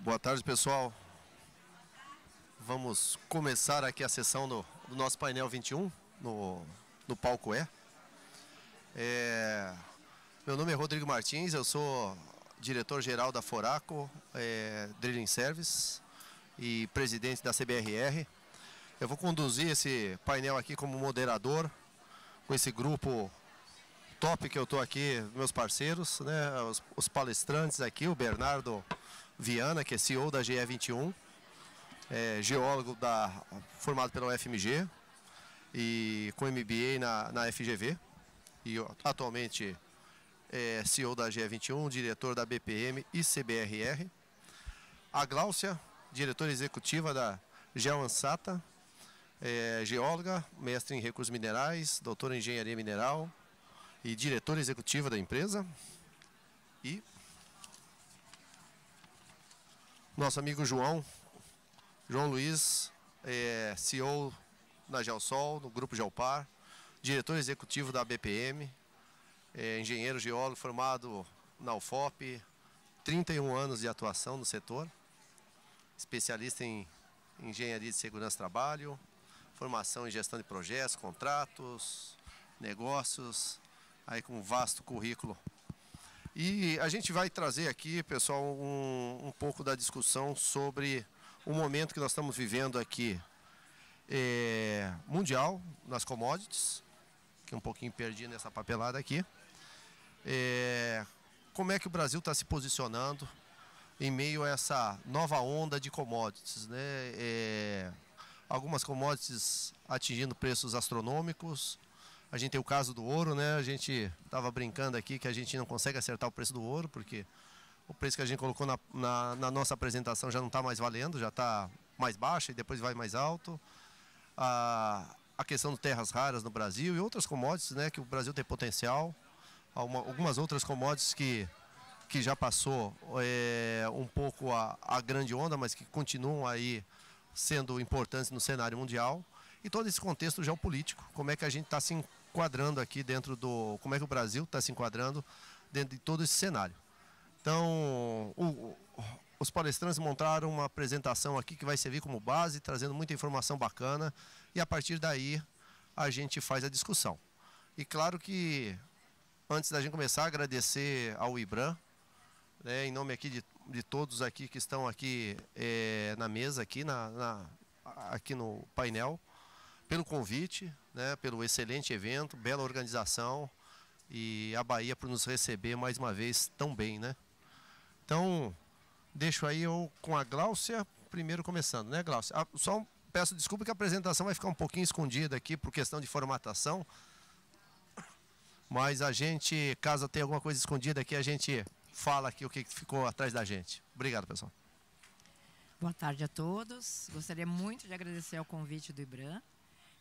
Boa tarde, pessoal. Vamos começar aqui a sessão do nosso painel 21 no palco Meu nome é Rodrigo Martins, eu sou diretor-geral da Foraco Drilling Service e presidente da CBRR. Eu vou conduzir esse painel aqui como moderador com esse grupo top que eu estou aqui, meus parceiros, né, os palestrantes aqui, o Bernardo Viana, que é CEO da GE21, geólogo formado pela UFMG e com MBA na FGV, e atualmente é CEO da GE21, diretor da BPM e CBRR. A Gláucia, diretora executiva da GeoAnsata, geóloga, mestre em recursos minerais, doutora em engenharia mineral e diretora executiva da empresa. E nosso amigo João Luiz, CEO na Geosol, no Grupo Geopar, diretor executivo da BPM, engenheiro geólogo formado na UFOP, 31 anos de atuação no setor, especialista em engenharia de segurança do trabalho, formação em gestão de projetos, contratos, negócios, aí com um vasto currículo. E a gente vai trazer aqui, pessoal, um pouco da discussão sobre o momento que nós estamos vivendo aqui mundial nas commodities, que é um pouquinho perdido nessa papelada aqui. Como é que o Brasil está se posicionando em meio a essa nova onda de commodities, né? Algumas commodities atingindo preços astronômicos. A gente tem o caso do ouro, né? A gente estava brincando aqui que a gente não consegue acertar o preço do ouro, porque o preço que a gente colocou na nossa apresentação já não está mais valendo, já está mais baixo e depois vai mais alto. A questão de terras raras no Brasil e outras commodities, né, que o Brasil tem potencial. Algumas outras commodities que já passou um pouco a grande onda, mas que continuam aí sendo importantes no cenário mundial. E todo esse contexto geopolítico, como é que a gente está se enquadrando aqui como é que o Brasil está se enquadrando dentro de todo esse cenário. Então, os palestrantes montaram uma apresentação aqui que vai servir como base, trazendo muita informação bacana, e a partir daí a gente faz a discussão. E claro que, antes da gente começar, agradecer ao IBRAM, né, em nome aqui de todos aqui que estão aqui na mesa, aqui no painel, pelo convite, né, pelo excelente evento, bela organização, e a Bahia por nos receber mais uma vez tão bem, né? Então, deixo aí eu com a Gláucia, primeiro começando, né, Gláucia? Só peço desculpa que a apresentação vai ficar um pouquinho escondida aqui por questão de formatação, mas a gente, caso tenha alguma coisa escondida aqui, a gente fala aqui o que ficou atrás da gente. Obrigado, pessoal. Boa tarde a todos. Gostaria muito de agradecer ao convite do IBRAM.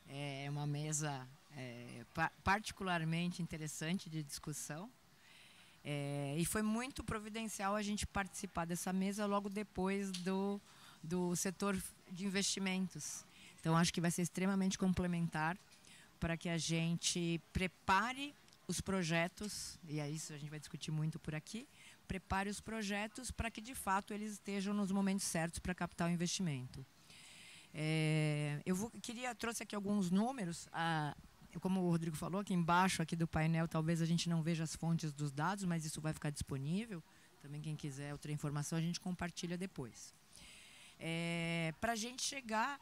É uma mesa particularmente interessante de discussão. E foi muito providencial a gente participar dessa mesa logo depois do setor de investimentos. Então, acho que vai ser extremamente complementar para que a gente prepare os projetos, e é isso que a gente vai discutir muito por aqui, prepare os projetos para que, de fato, eles estejam nos momentos certos para captar o investimento. Trouxe aqui alguns números. Como o Rodrigo falou, aqui embaixo aqui do painel, talvez a gente não veja as fontes dos dados, mas isso vai ficar disponível. Também quem quiser outra informação, a gente compartilha depois. Para a gente chegar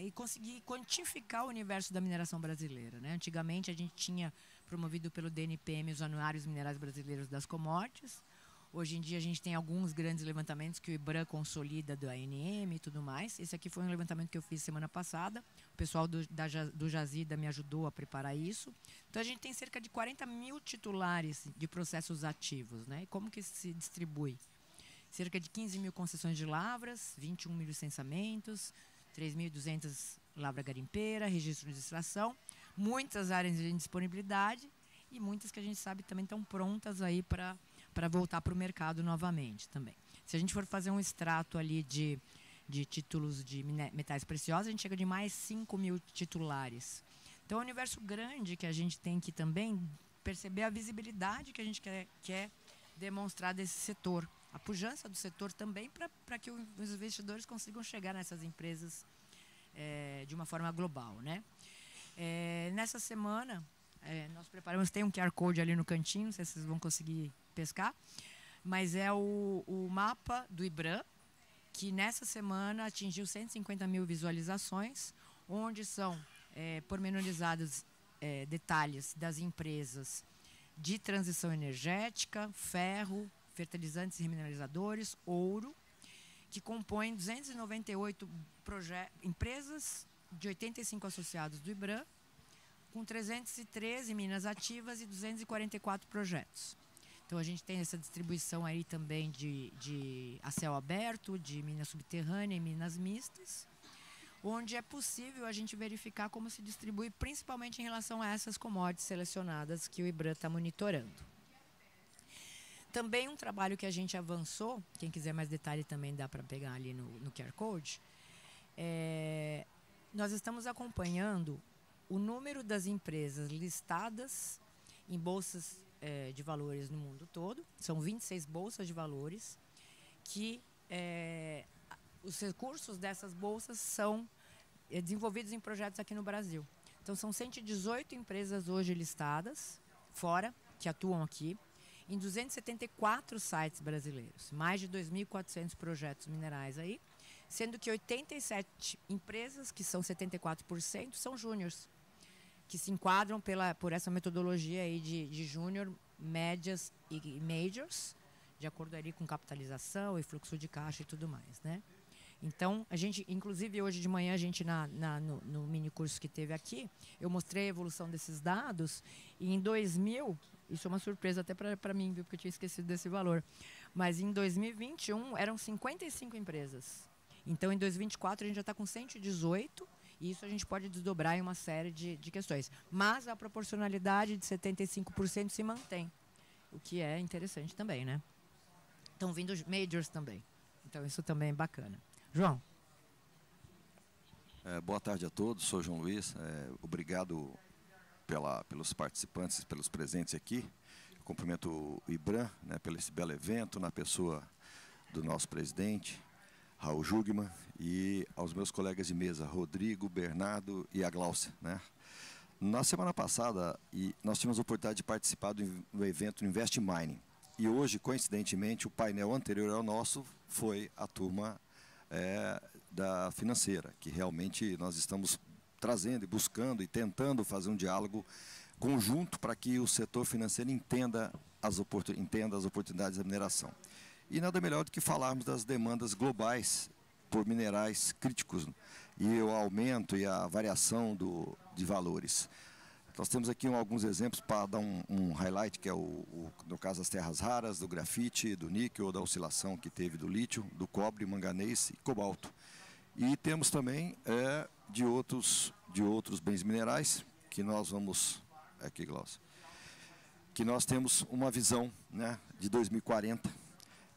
e conseguir quantificar o universo da mineração brasileira, né? Antigamente a gente tinha promovido pelo DNPM os anuários minerais brasileiros das commodities. Hoje em dia a gente tem alguns grandes levantamentos que o IBRAM consolida do ANM e tudo mais. Esse aqui foi um levantamento que eu fiz semana passada. O pessoal do Jazida me ajudou a preparar isso. Então a gente tem cerca de 40 mil titulares de processos ativos, né? E como que se distribui? Cerca de 15 mil concessões de lavras, 21 mil licenciamentos, 3.200 lavra garimpeira, registro de extração, muitas áreas de disponibilidade e muitas que a gente sabe também estão prontas aí para voltar para o mercado novamente também. Se a gente for fazer um extrato ali de títulos de metais preciosos, a gente chega de mais 5 mil titulares. Então é um universo grande que a gente tem que também perceber a visibilidade que a gente quer demonstrar desse setor. a pujança do setor também para que os investidores consigam chegar nessas empresas de uma forma global, né? Nessa semana, nós preparamos, tem um QR Code ali no cantinho, não sei se vocês vão conseguir pescar, mas é o mapa do IBRAM, que nessa semana atingiu 150 mil visualizações, onde são pormenorizados detalhes das empresas de transição energética, ferro, fertilizantes e mineralizadores, ouro, que compõem 298 empresas de 85 associados do IBRAM, com 313 minas ativas e 244 projetos. Então, a gente tem essa distribuição aí também de a céu aberto, de minas subterrâneas e minas mistas, onde é possível a gente verificar como se distribui, principalmente em relação a essas commodities selecionadas que o IBRAM está monitorando. Também um trabalho que a gente avançou, quem quiser mais detalhe também dá para pegar ali no QR Code, nós estamos acompanhando o número das empresas listadas em bolsas de valores no mundo todo. São 26 bolsas de valores que os recursos dessas bolsas são desenvolvidos em projetos aqui no Brasil. Então, são 118 empresas hoje listadas, fora, que atuam aqui, em 274 sites brasileiros. Mais de 2.400 projetos minerais aí, sendo que 87 empresas, que são 74%, são júniors, que se enquadram por essa metodologia aí de júnior, médias e majors, de acordo ali com capitalização e fluxo de caixa e tudo mais, né? Então, a gente, inclusive hoje de manhã, a gente no mini curso que teve aqui, eu mostrei a evolução desses dados, e em 2000, isso é uma surpresa até para mim, viu, porque eu tinha esquecido desse valor, mas em 2021 eram 55 empresas. Então, em 2024 a gente já está com 118, e isso a gente pode desdobrar em uma série de questões. Mas a proporcionalidade de 75% se mantém, o que é interessante também, né? Estão vindo os majors também. Então, isso também é bacana. João. Boa tarde a todos, sou João Luiz. Obrigado pelos participantes, pelos presentes aqui. Eu cumprimento o IBRAM, né, pelo esse belo evento, na pessoa do nosso presidente, Raul Jugman, e aos meus colegas de mesa, Rodrigo, Bernardo e a Gláucia, né? Na semana passada, nós tivemos a oportunidade de participar do evento Invest Mining. E hoje, coincidentemente, o painel anterior ao nosso foi a turma da financeira, que realmente nós estamos trazendo e buscando e tentando fazer um diálogo conjunto para que o setor financeiro entenda as oportunidades da mineração. E nada melhor do que falarmos das demandas globais por minerais críticos e o aumento e a variação de valores. Nós temos aqui alguns exemplos para dar um highlight, que é no caso das terras raras, do grafite, do níquel, da oscilação que teve do lítio, do cobre, manganês e cobalto. E temos também de outros bens minerais, que nós vamos... Aqui, Glaucio. Que nós temos uma visão, né, de 2040,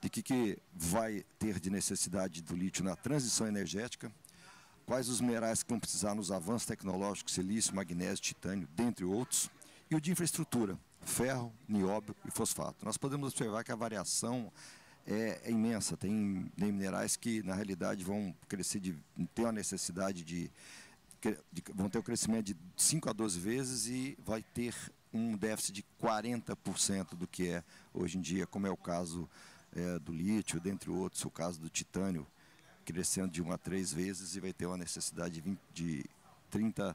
de que vai ter de necessidade do lítio na transição energética, quais os minerais que vão precisar nos avanços tecnológicos, silício, magnésio, titânio, dentre outros, e o de infraestrutura, ferro, nióbio e fosfato. Nós podemos observar que a variação é imensa, tem minerais que na realidade vão crescer, ter uma necessidade vão ter um crescimento de 5 a 12 vezes e vai ter um déficit de 40% do que é hoje em dia, como é o caso do lítio, dentre outros, o caso do titânio, crescendo de 1 a 3 vezes e vai ter uma necessidade de 30%,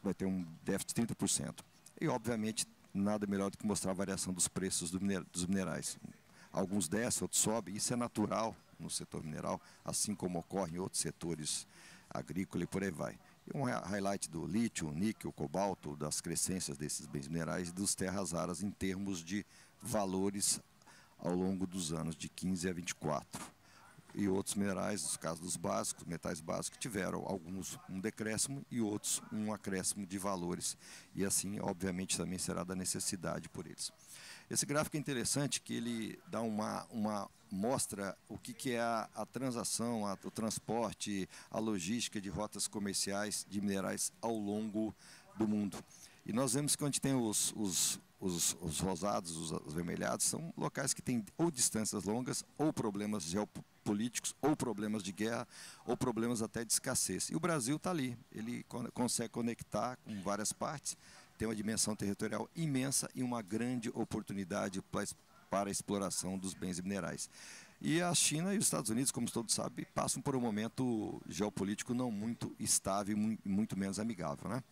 vai ter um déficit de 30%. E, obviamente, nada melhor do que mostrar a variação dos preços dos minerais. Alguns descem, outros sobem, isso é natural no setor mineral, assim como ocorre em outros setores agrícolas e por aí vai. E um highlight do lítio, níquel, cobalto, das crescências desses bens minerais e dos terras raras em termos de valores ao longo dos anos, de 15 a 24. E outros minerais, nos casos dos básicos, metais básicos, tiveram alguns um decréscimo e outros um acréscimo de valores. E assim, obviamente, também será da necessidade por eles. Esse gráfico é interessante, que ele dá mostra o que é a transação, o transporte, a logística de rotas comerciais de minerais ao longo do mundo. E nós vemos que onde tem os rosados, os avermelhados, são locais que têm ou distâncias longas, ou problemas geopolíticos, ou problemas de guerra, ou problemas até de escassez. E o Brasil está ali, ele consegue conectar com várias partes, tem uma dimensão territorial imensa e uma grande oportunidade para a exploração dos bens e minerais. E a China e os Estados Unidos, como todos sabem, passam por um momento geopolítico não muito estável e muito menos amigável, né?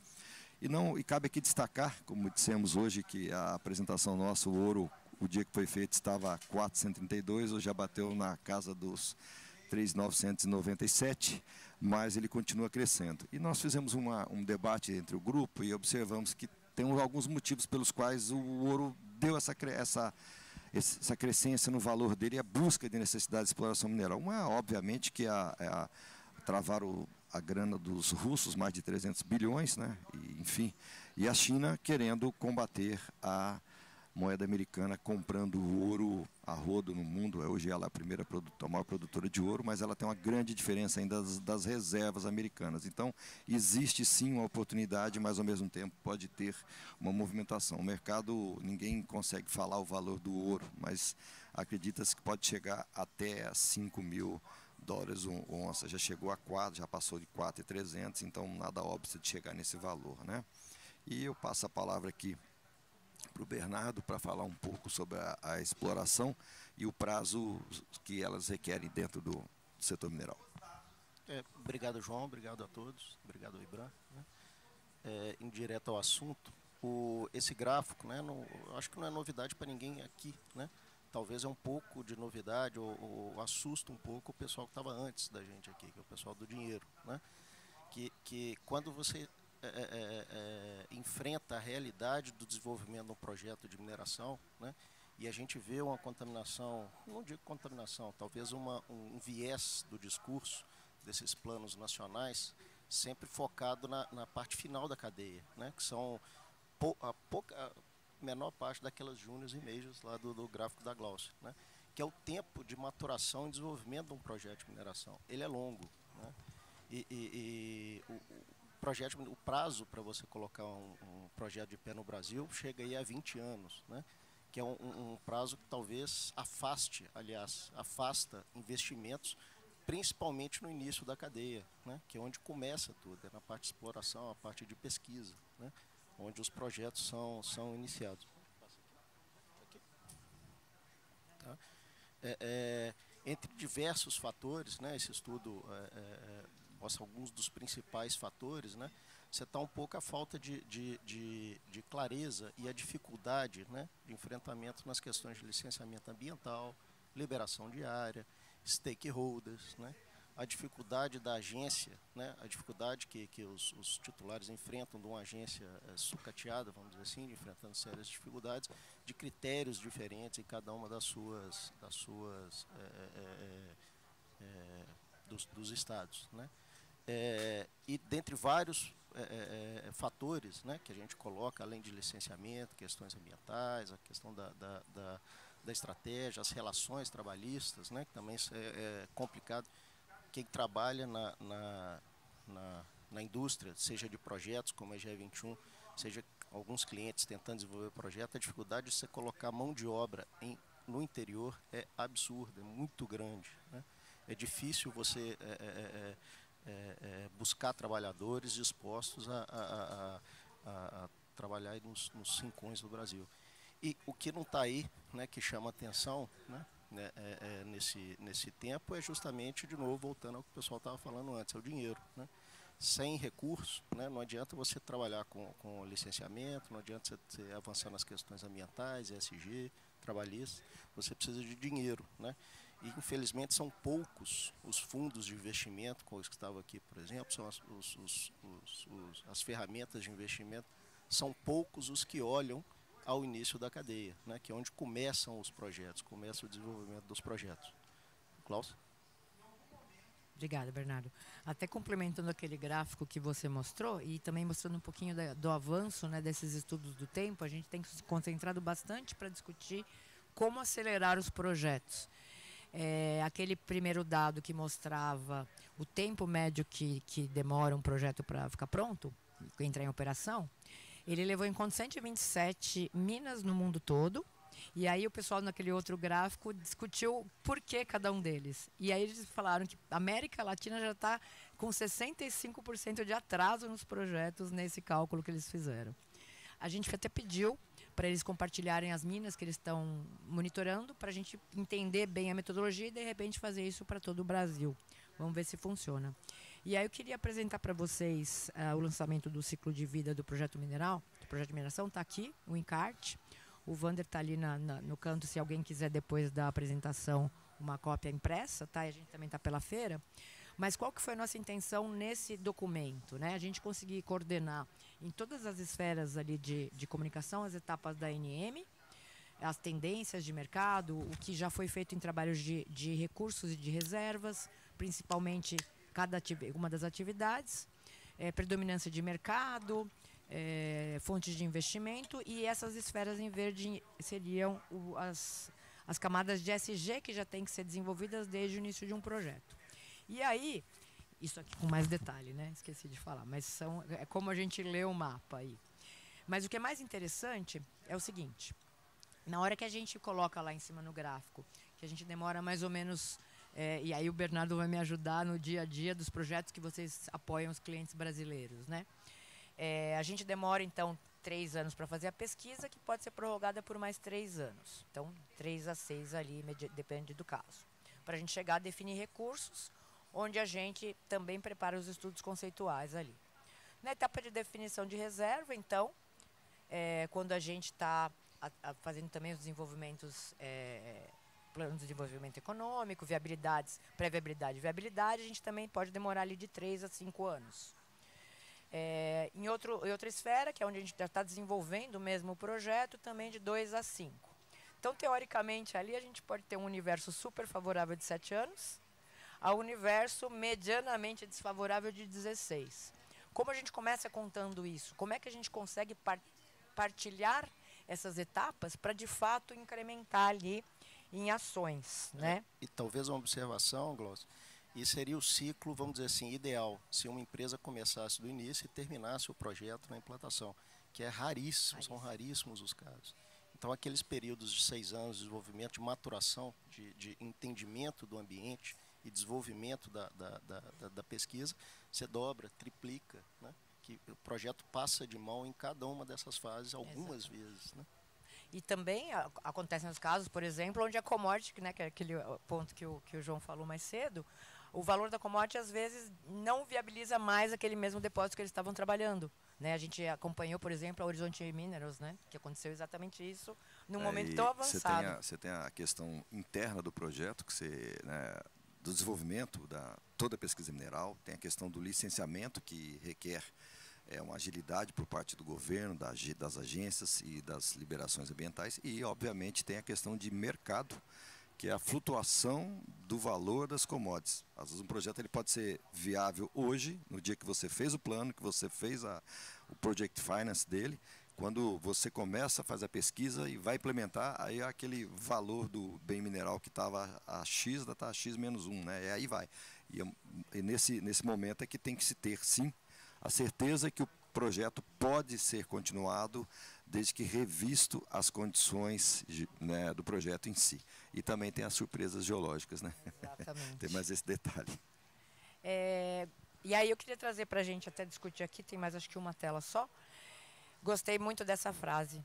E cabe aqui destacar, como dissemos hoje, que a apresentação nossa, o ouro, o dia que foi feito, estava a 432, hoje já bateu na casa dos 3.997, mas ele continua crescendo. E nós fizemos um debate entre o grupo e observamos que tem alguns motivos pelos quais o ouro deu essa crescência no valor dele e a busca de necessidade de exploração mineral. Uma, obviamente, que travaram a grana dos russos, mais de 300 bilhões, né? Enfim, e a China querendo combater a moeda americana, comprando ouro a rodo no mundo. Hoje ela é a maior produtora de ouro, mas ela tem uma grande diferença ainda das reservas americanas. Então, existe sim uma oportunidade, mas ao mesmo tempo pode ter uma movimentação. O mercado, ninguém consegue falar o valor do ouro, mas acredita-se que pode chegar até 5 mil dólares onça, já chegou a 4, já passou de 4.300, então nada óbvio de chegar nesse valor, né? E eu passo a palavra aqui para o Bernardo para falar um pouco sobre a exploração e o prazo que elas requerem dentro do setor mineral. Obrigado, João, obrigado a todos, obrigado, Ibram, né? Em direto ao assunto, esse gráfico, né, acho que não é novidade para ninguém aqui, né? Talvez é um pouco de novidade ou assusta um pouco o pessoal que estava antes da gente aqui, que é o pessoal do dinheiro, né? Que quando você enfrenta a realidade do desenvolvimento de um projeto de mineração, né? E a gente vê uma contaminação, não digo contaminação, talvez um viés do discurso desses planos nacionais, sempre focado na parte final da cadeia, né? Que são a menor parte daquelas júniors e majors lá do gráfico da Glaucia, né? Que é o tempo de maturação e desenvolvimento de um projeto de mineração. Ele é longo, né? O prazo para você colocar um projeto de pé no Brasil chega aí a 20 anos, né? Que é um prazo que talvez afasta investimentos, principalmente no início da cadeia, né? Que é onde começa tudo, é na parte de exploração, a parte de pesquisa, né? Onde os projetos são iniciados. Tá? Entre diversos fatores, né, esse estudo mostra alguns dos principais fatores, né? Você está um pouco a falta de clareza e a dificuldade, né, de enfrentamento nas questões de licenciamento ambiental, liberação de área, stakeholders, né? A dificuldade da agência, né, a dificuldade que os titulares enfrentam de uma agência sucateada, vamos dizer assim, enfrentando sérias dificuldades, de critérios diferentes em cada uma dos estados, né? E dentre vários fatores, né, que a gente coloca, além de licenciamento, questões ambientais, a questão da estratégia, as relações trabalhistas, né, que também é complicado. Quem trabalha na indústria, seja de projetos como a GE21, seja alguns clientes tentando desenvolver projeto, a dificuldade de você colocar mão de obra no interior é absurda, é muito grande, né? É difícil você buscar trabalhadores dispostos a trabalhar aí nos rincões do Brasil. E o que não está aí, né, que chama atenção, né, nesse tempo é justamente, de novo, voltando ao que o pessoal estava falando antes, é o dinheiro, né? Sem recursos, né, não adianta você trabalhar com licenciamento, não adianta você avançar nas questões ambientais, ESG, trabalhistas, você precisa de dinheiro, né? E infelizmente são poucos os fundos de investimento, como os que estavam aqui, por exemplo, são as ferramentas de investimento, são poucos os que olham ao início da cadeia, né, que é onde começam os projetos, começa o desenvolvimento dos projetos. Klaus? Obrigada, Bernardo. Até complementando aquele gráfico que você mostrou e também mostrando um pouquinho do avanço, né, desses estudos do tempo, a gente tem se concentrado bastante para discutir como acelerar os projetos. Aquele primeiro dado que mostrava o tempo médio que demora um projeto para ficar pronto, entrar em operação, Ele levou em conta 127 minas no mundo todo. E aí o pessoal naquele outro gráfico discutiu por que cada um deles. E aí eles falaram que a América Latina já está com 65% de atraso nos projetos nesse cálculo que eles fizeram. A gente até pediu para eles compartilharem as minas que eles estão monitorando, para a gente entender bem a metodologia e de repente fazer isso para todo o Brasil. Vamos ver se funciona. E aí eu queria apresentar para vocês o lançamento do ciclo de vida do projeto mineral. O projeto de mineração está aqui, o encarte. O Vander está ali no canto, se alguém quiser depois da apresentação uma cópia impressa, tá? E a gente também está pela feira. Mas qual que foi a nossa intenção nesse documento, né? A gente conseguir coordenar em todas as esferas ali de comunicação as etapas da ANM, as tendências de mercado, o que já foi feito em trabalhos de recursos e de reservas, principalmente uma das atividades, predominância de mercado, fontes de investimento, e essas esferas em verde seriam as camadas de SG que já têm que ser desenvolvidas desde o início de um projeto. E aí, isso aqui com mais detalhe, né? Esqueci de falar, mas é como a gente lê o mapa aí. Mas o que é mais interessante é o seguinte: na hora que a gente coloca lá em cima no gráfico, que a gente demora mais ou menos, e aí o Bernardo vai me ajudar no dia a dia dos projetos que vocês apoiam os clientes brasileiros, né? A gente demora, então, 3 anos para fazer a pesquisa, que pode ser prorrogada por mais 3 anos. Então, 3 a 6 ali, depende do caso. Para a gente chegar a definir recursos, onde a gente também prepara os estudos conceituais ali. Na etapa de definição de reserva, então, quando a gente está fazendo também os desenvolvimentos, planos de desenvolvimento econômico, viabilidades, pré-viabilidade e viabilidade, a gente também pode demorar ali de 3 a 5 anos. Em outra esfera, que é onde a gente já está desenvolvendo mesmo o projeto, também de 2 a 5. Então, teoricamente, ali a gente pode ter um universo super favorável de 7 anos, ao universo medianamente desfavorável de 16. Como a gente começa contando isso? Como é que a gente consegue partilhar essas etapas para, de fato, incrementar ali em ações, né? E talvez uma observação, Glaucio, e seria o ciclo, vamos dizer assim, ideal, se uma empresa começasse do início e terminasse o projeto na implantação, que é raríssimo, são raríssimos os casos. Então, aqueles períodos de 6 anos de desenvolvimento, de maturação, de entendimento do ambiente e desenvolvimento da pesquisa, você dobra, triplica, né? Que o projeto passa de mão em cada uma dessas fases algumas vezes, né? E também acontecem os casos, por exemplo, onde a commodity, né, que é aquele ponto que o João falou mais cedo, o valor da commodity às vezes não viabiliza mais aquele mesmo depósito que eles estavam trabalhando, né? A gente acompanhou, por exemplo, a Horizonte Minerals, né, que aconteceu exatamente isso num momento tão avançado. Você tem a questão interna do projeto, que né, do desenvolvimento da toda a pesquisa mineral, tem a questão do licenciamento, que requer uma agilidade por parte do governo, das agências e das liberações ambientais, e obviamente tem a questão de mercado, que é a flutuação do valor das commodities. Às vezes um projeto ele pode ser viável hoje, no dia que você fez o plano, que você fez o project finance dele. Quando você começa, faz a pesquisa e vai implementar, aí aquele valor do bem mineral que estava a X, está a X menos 1, né? E aí vai. E nesse momento é que tem que se ter, sim, a certeza que o projeto pode ser continuado desde que revisto as condições né, do projeto em si. E também tem as surpresas geológicas, né? Exatamente. Tem mais esse detalhe. E aí eu queria trazer para a gente até discutir aqui, tem mais acho que uma tela só. Gostei muito dessa frase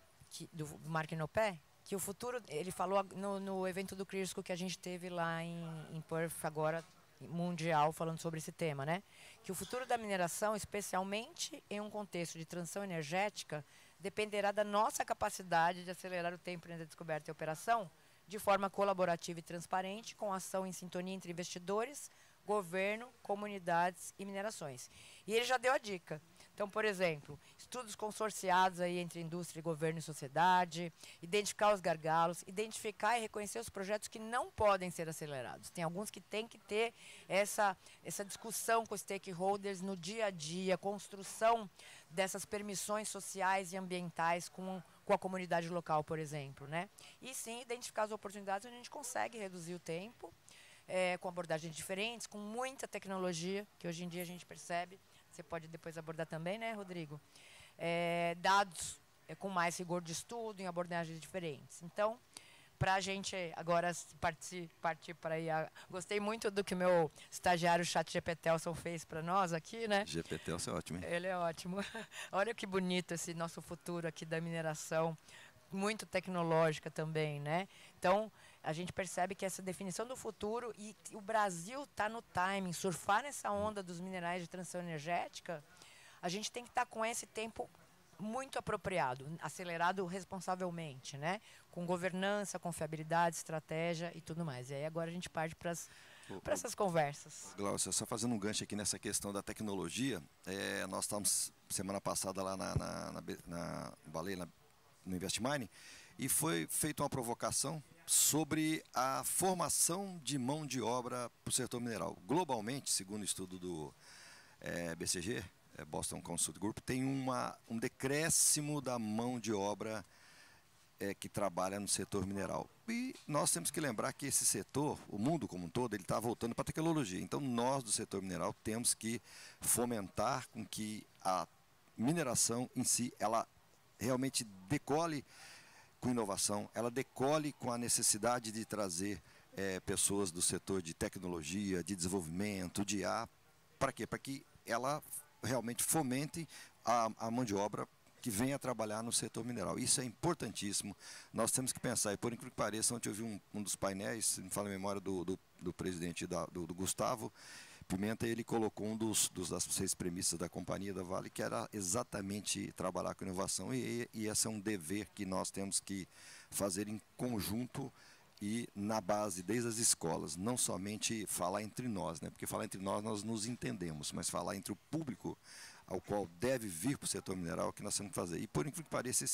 do Mark Knopé, que o futuro, ele falou no evento do CRISCO que a gente teve lá em Perth agora, mundial, falando sobre esse tema, né? Que o futuro da mineração, especialmente em um contexto de transição energética, dependerá da nossa capacidade de acelerar o tempo entre a descoberta e a operação de forma colaborativa e transparente, com ação em sintonia entre investidores, governo, comunidades e minerações. E ele já deu a dica. Então, por exemplo, estudos consorciados aí entre indústria, governo e sociedade, identificar os gargalos, identificar e reconhecer os projetos que não podem ser acelerados. Tem alguns que têm que ter essa discussão com os stakeholders no dia a dia, construção dessas permissões sociais e ambientais com a comunidade local, por exemplo, né? E sim, identificar as oportunidades onde a gente consegue reduzir o tempo, com abordagens diferentes, com muita tecnologia, que hoje em dia a gente percebe. Você pode depois abordar também, né, Rodrigo? dados com mais rigor de estudo, em abordagens diferentes. Então, para a gente agora partir para aí. Gostei muito do que meu estagiário ChatGPTelson fez para nós aqui, né? GPTelson é ótimo, hein? Ele é ótimo. Olha que bonito esse nosso futuro aqui da mineração, muito tecnológica também, né? Então, a gente percebe que essa definição do futuro, e o Brasil está no timing, surfar nessa onda dos minerais de transição energética, a gente tem que estar com esse tempo muito apropriado, acelerado responsavelmente, né? Com governança, confiabilidade, estratégia e tudo mais. E aí agora a gente parte para essas conversas. Glaucio, só fazendo um gancho aqui nessa questão da tecnologia, nós estávamos semana passada lá na Baleia, no Investmine, e foi feita uma provocação sobre a formação de mão de obra para o setor mineral. Globalmente, segundo o estudo do BCG, Boston Consult Group, tem um decréscimo da mão de obra que trabalha no setor mineral. E nós temos que lembrar que esse setor, o mundo como um todo, ele está voltando para a tecnologia. Então, nós do setor mineral temos que fomentar com que a mineração em si, ela realmente decole com inovação, ela decole com a necessidade de trazer pessoas do setor de tecnologia, de desenvolvimento, de IA. Para quê? Para que ela realmente fomente a mão de obra que venha trabalhar no setor mineral. Isso é importantíssimo. Nós temos que pensar, e por incrível que pareça, ontem eu vi um dos painéis, se me fala a memória do presidente do Gustavo Pimenta, ele colocou das 6 premissas da companhia da Vale, que era exatamente trabalhar com inovação, e esse é um dever que nós temos que fazer em conjunto e na base, desde as escolas, não somente falar entre nós, né? Porque falar entre nós nos entendemos, mas falar entre o público ao qual deve vir para o setor mineral, que nós temos que fazer. E por incrível que pareça,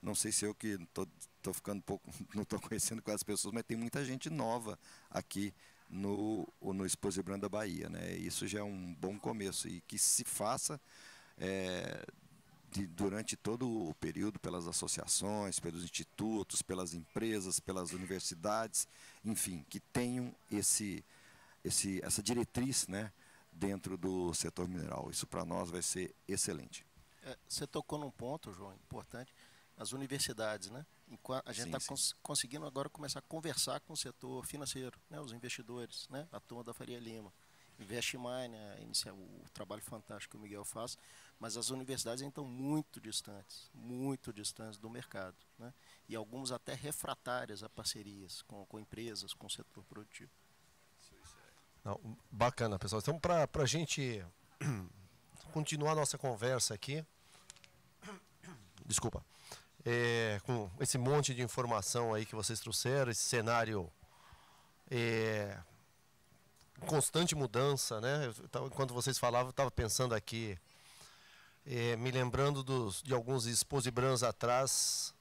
não sei se eu que estou ficando um pouco, não estou conhecendo com as pessoas, mas tem muita gente nova aqui no Expo Brand da Bahia, né? Isso já é um bom começo, e que se faça durante todo o período pelas associações, pelos institutos, pelas empresas, pelas universidades, enfim, que tenham essa diretriz, né, dentro do setor mineral. Isso para nós vai ser excelente. Você tocou num ponto, João, importante, as universidades, né? A gente está conseguindo agora começar a conversar com o setor financeiro, né? Os investidores, né? A turma da Faria Lima, Investmine, o trabalho fantástico que o Miguel faz, mas as universidades ainda estão muito distantes do mercado, né? E algumas até refratárias a parcerias com empresas, com o setor produtivo. Não, bacana, pessoal. Então, para a gente continuar a nossa conversa aqui, desculpa, com esse monte de informação aí que vocês trouxeram, esse cenário constante mudança, né? Enquanto vocês falavam, eu estava pensando aqui, me lembrando de alguns Exposibrands atrás,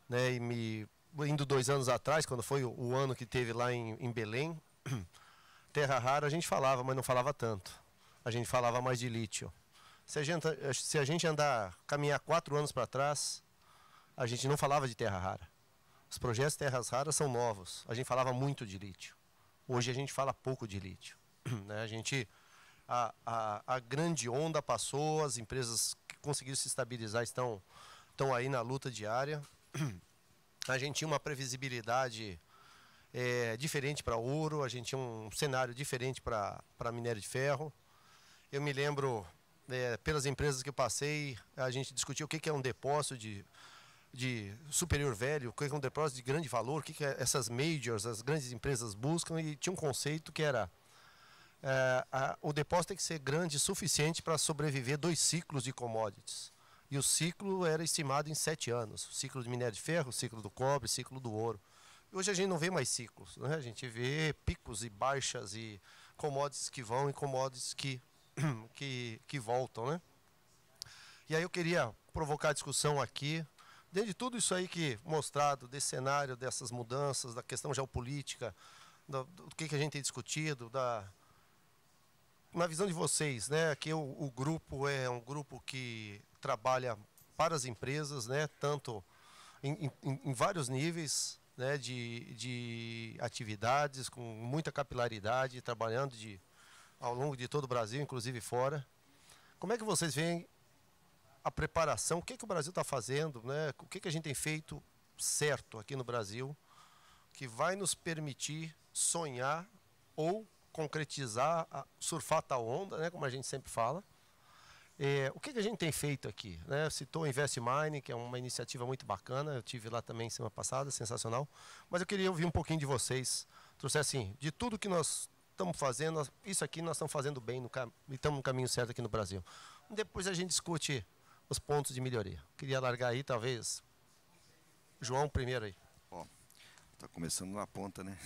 né? E indo 2 anos atrás, quando foi o ano que teve lá em Belém, terra rara a gente falava, mas não falava tanto. A gente falava mais de lítio. Se a gente caminhar 4 anos para trás, a gente não falava de terra rara. Os projetos de terras raras são novos. A gente falava muito de lítio. Hoje a gente fala pouco de lítio. Né? A grande onda passou, as empresas que conseguiram se estabilizar estão aí na luta diária. A gente tinha uma previsibilidade diferente para ouro, a gente tinha um cenário diferente para minério de ferro. Eu me lembro, pelas empresas que eu passei, a gente discutiu o que é um depósito de superior velho, o que é um depósito de grande valor, o que essas majors, as grandes empresas buscam, e tinha um conceito que era o depósito tem que ser grande o suficiente para sobreviver 2 ciclos de commodities. E o ciclo era estimado em 7 anos. O ciclo do minério de ferro, o ciclo do cobre, o ciclo do ouro. Hoje a gente não vê mais ciclos, né? A gente vê picos e baixas, e commodities que vão e commodities que voltam, né? E aí eu queria provocar a discussão aqui, dentro de tudo isso aí que mostrado, desse cenário, dessas mudanças, da questão geopolítica, do que a gente tem discutido, na visão de vocês, né? Aqui o grupo é um grupo que trabalha para as empresas, né? Tanto em vários níveis, né, de atividades, com muita capilaridade, trabalhando ao longo de todo o Brasil, inclusive fora. Como é que vocês veem a preparação, o que o Brasil está fazendo, né? O que a gente tem feito certo aqui no Brasil, que vai nos permitir sonhar ou concretizar, surfar tal onda, né? Como a gente sempre fala. O que a gente tem feito aqui, né? Citou o Invest Mining, que é uma iniciativa muito bacana, eu tive lá também semana passada, sensacional, mas eu queria ouvir um pouquinho de vocês, trouxer assim, de tudo que nós estamos fazendo, isso aqui nós estamos fazendo bem, e estamos no caminho certo aqui no Brasil. Depois a gente discute os pontos de melhoria. Queria largar aí, talvez, João primeiro aí. Bom, está começando na ponta, né?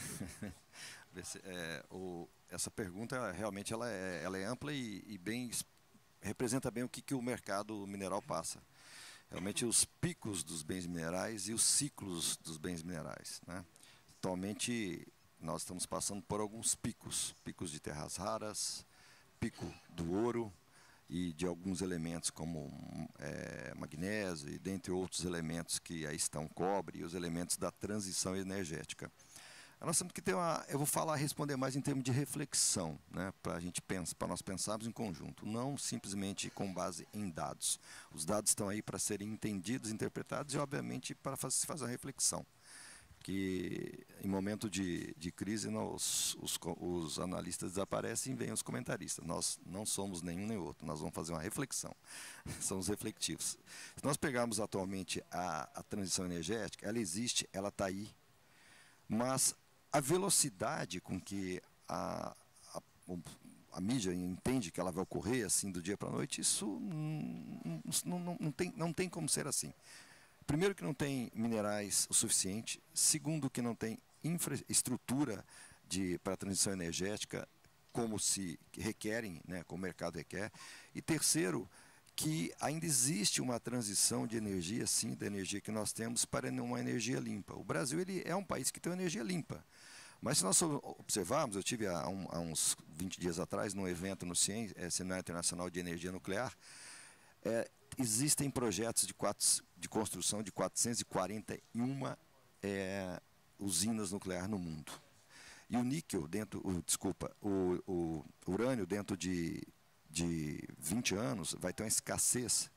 Essa pergunta, realmente, ela é ampla e bem representa bem o que o mercado mineral passa. Realmente os picos dos bens minerais e os ciclos dos bens minerais, né? Atualmente nós estamos passando por alguns picos de terras raras, pico do ouro e de alguns elementos como magnésio e dentre outros elementos que aí estão, cobre e os elementos da transição energética. Nós temos que ter eu vou responder mais em termos de reflexão, né, para nós pensarmos em conjunto, não simplesmente com base em dados. Os dados estão aí para serem entendidos, interpretados e, obviamente, para se fazer uma reflexão. Que em momento de crise os analistas desaparecem e vêm os comentaristas. Nós não somos nenhum nem outro, nós vamos fazer uma reflexão, somos reflexivos. Se nós pegarmos atualmente a transição energética, ela existe, ela está aí, mas a velocidade com que a mídia entende que ela vai ocorrer assim do dia para a noite, isso não tem como ser assim. Primeiro, que não tem minerais o suficiente. Segundo, que não tem infraestrutura para a transição energética como se requerem, né, como o mercado requer. E terceiro, que ainda existe uma transição de energia, sim, da energia que nós temos para uma energia limpa. O Brasil ele é um país que tem uma energia limpa. Mas se nós observarmos, eu tive há uns 20 dias atrás, num evento no CIEM, Seminário Internacional de Energia Nuclear, existem projetos de construção de 441 usinas nucleares no mundo. E o níquel, o urânio dentro de 20 anos vai ter uma escassez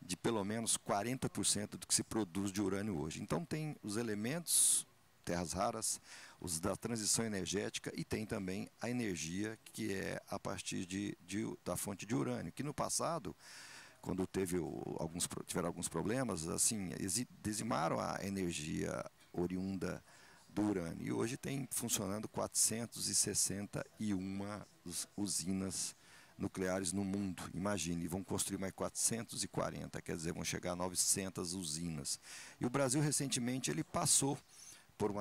de pelo menos 40% do que se produz de urânio hoje. Então tem os elementos, terras raras, os da transição energética e tem também a energia que é a partir da fonte de urânio, que no passado, quando tiveram alguns problemas, assim, dizimaram a energia oriunda do urânio. E hoje tem funcionando 461 usinas nucleares no mundo. Imagine, vão construir mais 440, quer dizer, vão chegar a 900 usinas. E o Brasil, recentemente, ele passou por um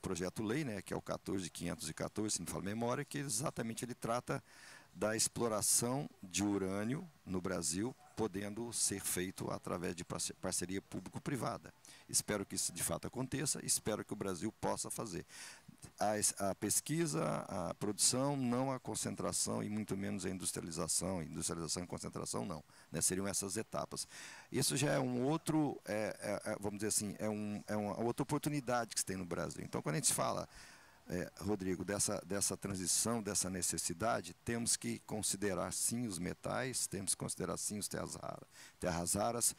projeto-lei, né, que é o 14.514, se não me falo a memória, que exatamente ele trata da exploração de urânio no Brasil, podendo ser feito através de parceria público-privada. Espero que isso de fato aconteça, espero que o Brasil possa fazer. A pesquisa, a produção, não a concentração e muito menos a industrialização. Industrialização e concentração não, né? Seriam essas etapas. Isso já é um outro, vamos dizer assim, é uma outra oportunidade que se tem no Brasil. Então, quando a gente fala, Rodrigo, dessa transição, dessa necessidade, temos que considerar sim os metais, temos que considerar sim os terras raras,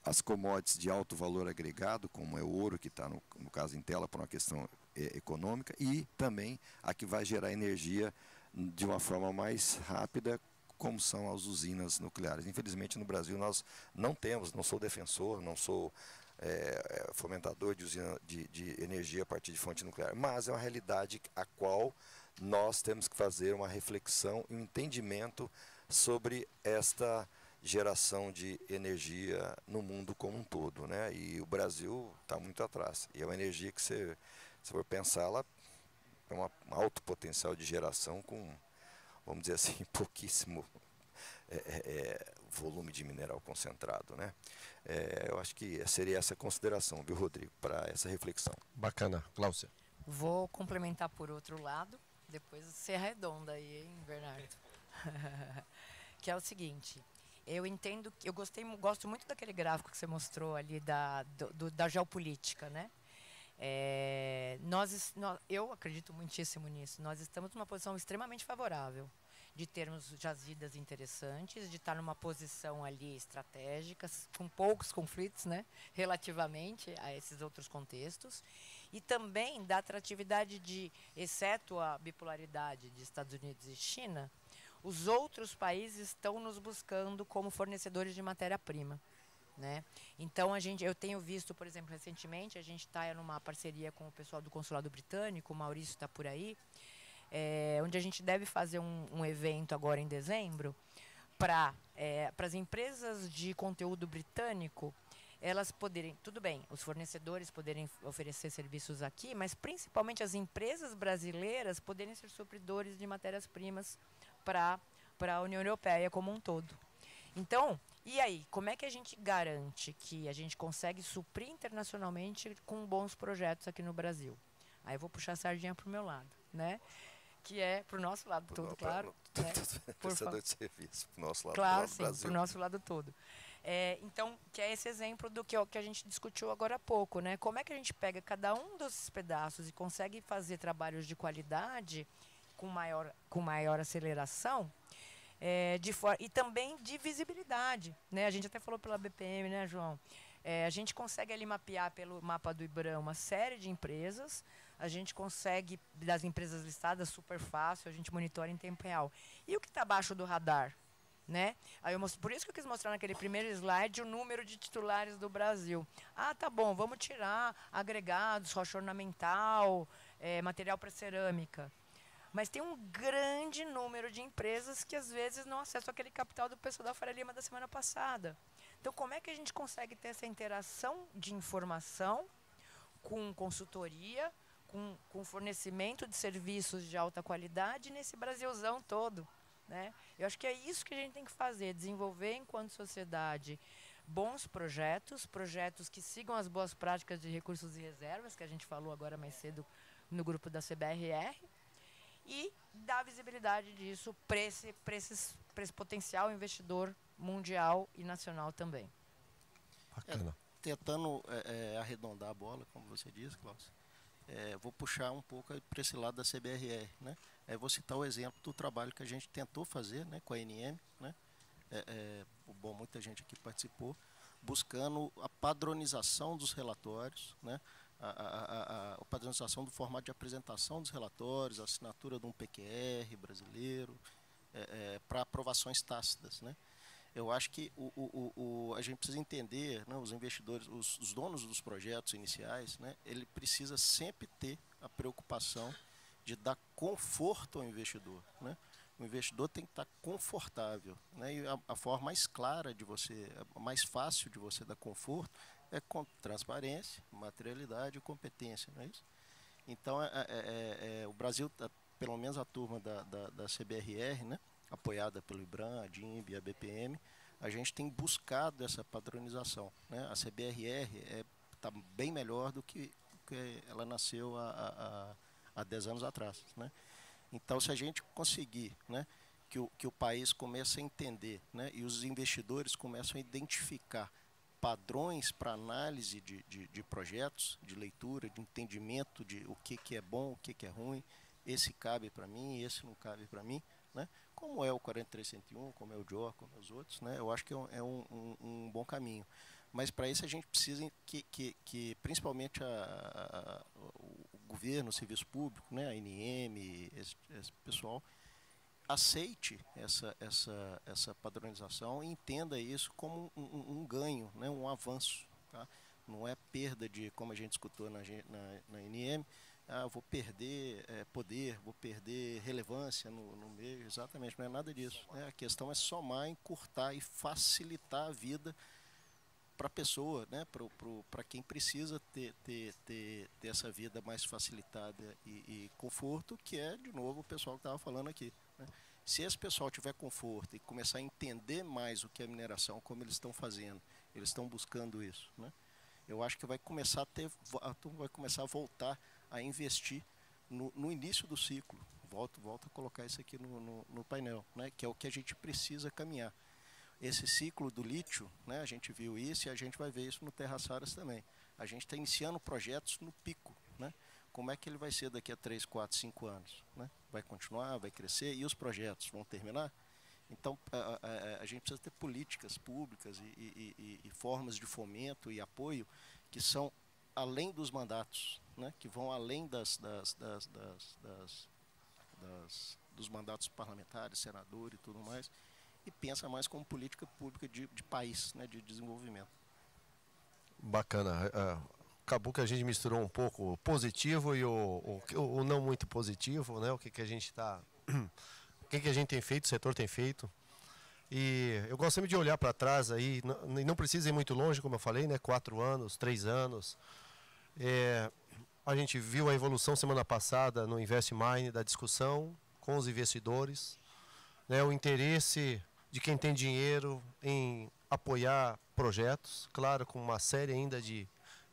as commodities de alto valor agregado, como é o ouro, que está, no caso, em tela por uma questão econômica, e também a que vai gerar energia de uma forma mais rápida, como são as usinas nucleares. Infelizmente, no Brasil, nós não sou defensor, não sou fomentador de usina de energia a partir de fonte nuclear, mas é uma realidade a qual nós temos que fazer uma reflexão e um entendimento sobre esta geração de energia no mundo como um todo, né? E o Brasil está muito atrás. E é uma energia que, se for pensar, ela é um alto potencial de geração com, vamos dizer assim, pouquíssimo volume de mineral concentrado, né? Eu acho que seria essa consideração, viu, Rodrigo, para essa reflexão. Bacana. Cláudia. Vou complementar por outro lado, depois você arredonda aí, hein, Bernardo? Que é o seguinte, eu entendo, eu gosto muito daquele gráfico que você mostrou ali da geopolítica, né? Eu acredito muitíssimo nisso. Nós estamos numa posição extremamente favorável de termos jazidas interessantes, de estar numa posição ali estratégica, com poucos conflitos, né, relativamente a esses outros contextos, e também da atratividade de, exceto a bipolaridade de Estados Unidos e China, os outros países estão nos buscando como fornecedores de matéria-prima. Né? Então, eu tenho visto, por exemplo, recentemente, a gente está numa parceria com o pessoal do Consulado Britânico, o Maurício está por aí, onde a gente deve fazer um evento agora em dezembro para as empresas de conteúdo britânico, elas poderem, tudo bem, os fornecedores poderem oferecer serviços aqui, mas principalmente as empresas brasileiras poderem ser supridores de matérias-primas para a União Europeia como um todo. Então, e aí, como é que a gente garante que a gente consegue suprir internacionalmente com bons projetos aqui no Brasil? Aí eu vou puxar a sardinha para o meu lado, né? Que é para o nosso lado todo, claro. Né? Prestador de serviço, para o nosso lado, claro, do sim, Brasil. para o nosso lado todo. Então, que é esse exemplo do que a gente discutiu agora há pouco, né? Como é que a gente pega cada um desses pedaços e consegue fazer trabalhos de qualidade com maior aceleração, e também de visibilidade, né? A gente até falou pela BPM, né, João? A gente consegue ali mapear pelo mapa do IBRAM uma série de empresas, a gente consegue, das empresas listadas, super fácil, a gente monitora em tempo real. E o que está abaixo do radar? Né? Aí por isso que eu quis mostrar naquele primeiro slide o número de titulares do Brasil. Ah, tá bom, vamos tirar agregados, rocha ornamental, material para cerâmica. Mas tem um grande número de empresas que às vezes não acessam aquele capital do pessoal da Faria Lima da semana passada. Então, como é que a gente consegue ter essa interação de informação com consultoria, com fornecimento de serviços de alta qualidade nesse Brasilzão todo? Né? Eu acho que é isso que a gente tem que fazer, desenvolver enquanto sociedade bons projetos que sigam as boas práticas de recursos e reservas, que a gente falou agora mais cedo no grupo da CBRR, e dar visibilidade disso para esse potencial investidor mundial e nacional também. Bacana. Tentando arredondar a bola, como você disse, Cláudio, vou puxar um pouco para esse lado da CBRR, né? Vou citar o exemplo do trabalho que a gente tentou fazer, né, com a NM, né? Bom, muita gente aqui participou, buscando a padronização dos relatórios, né? A padronização do formato de apresentação dos relatórios, a assinatura de um PQR brasileiro, para aprovações tácitas, né? Eu acho que a gente precisa entender, né, os investidores, os donos dos projetos iniciais, né, ele precisa sempre ter a preocupação de dar conforto ao investidor, né? O investidor tem que estar confortável, né? E a forma mais clara de você, a mais fácil de você dar conforto é com transparência, materialidade e competência, não é isso? Então, o Brasil, pelo menos a turma da CBRR, né, apoiada pelo IBRAM, a DINB e a BPM, a gente tem buscado essa padronização, né? A CBRR está bem melhor do que ela nasceu há 10 anos atrás, né? Então, se a gente conseguir, né, que o país comece a entender, né, e os investidores começam a identificar padrões para análise de projetos, de leitura, de entendimento de o que é bom, o que é ruim, esse cabe para mim, esse não cabe para mim, né? Como é o 4301, como é o JOR, como é os outros, né? Eu acho que é um bom caminho. Mas para isso a gente precisa que principalmente o governo, o serviço público, né, a ANM, esse pessoal, aceite essa padronização e entenda isso como um ganho, né, um avanço. Tá? Não é perda de, como a gente escutou na ANM, vou perder poder, vou perder relevância no meio, exatamente, não é nada disso. Né? A questão é somar, encurtar e facilitar a vida para a pessoa, né? Para quem precisa ter essa vida mais facilitada e conforto, que é, de novo, o pessoal que estava falando aqui. Né? Se esse pessoal tiver conforto e começar a entender mais o que é mineração, como eles estão fazendo, eles estão buscando isso, né? Eu acho que vai começar a turma vai começar a voltar a investir no início do ciclo. Volto a colocar isso aqui no painel, né? Que é o que a gente precisa caminhar. Esse ciclo do lítio, né, a gente viu isso e a gente vai ver isso no Terra Saras também. A gente está iniciando projetos no pico, né? como é que ele vai ser daqui a 3, 4, 5 anos? Né? Vai continuar, vai crescer e os projetos vão terminar? Então, a gente precisa ter políticas públicas e formas de fomento e apoio que são além dos mandatos, né? Que vão além dos mandatos parlamentares, senador e tudo mais, e pensa mais como política pública de país, né? De desenvolvimento. Bacana. Acabou que a gente misturou um pouco o positivo e o não muito positivo, né? O que a gente está... O que a gente tem feito, o setor tem feito. E eu gosto sempre de olhar para trás aí, não precisa ir muito longe, como eu falei, né? 4 anos, 3 anos. A gente viu a evolução semana passada no InvestMine, da discussão com os investidores, né? O interesse de quem tem dinheiro em apoiar projetos, claro, com uma série ainda de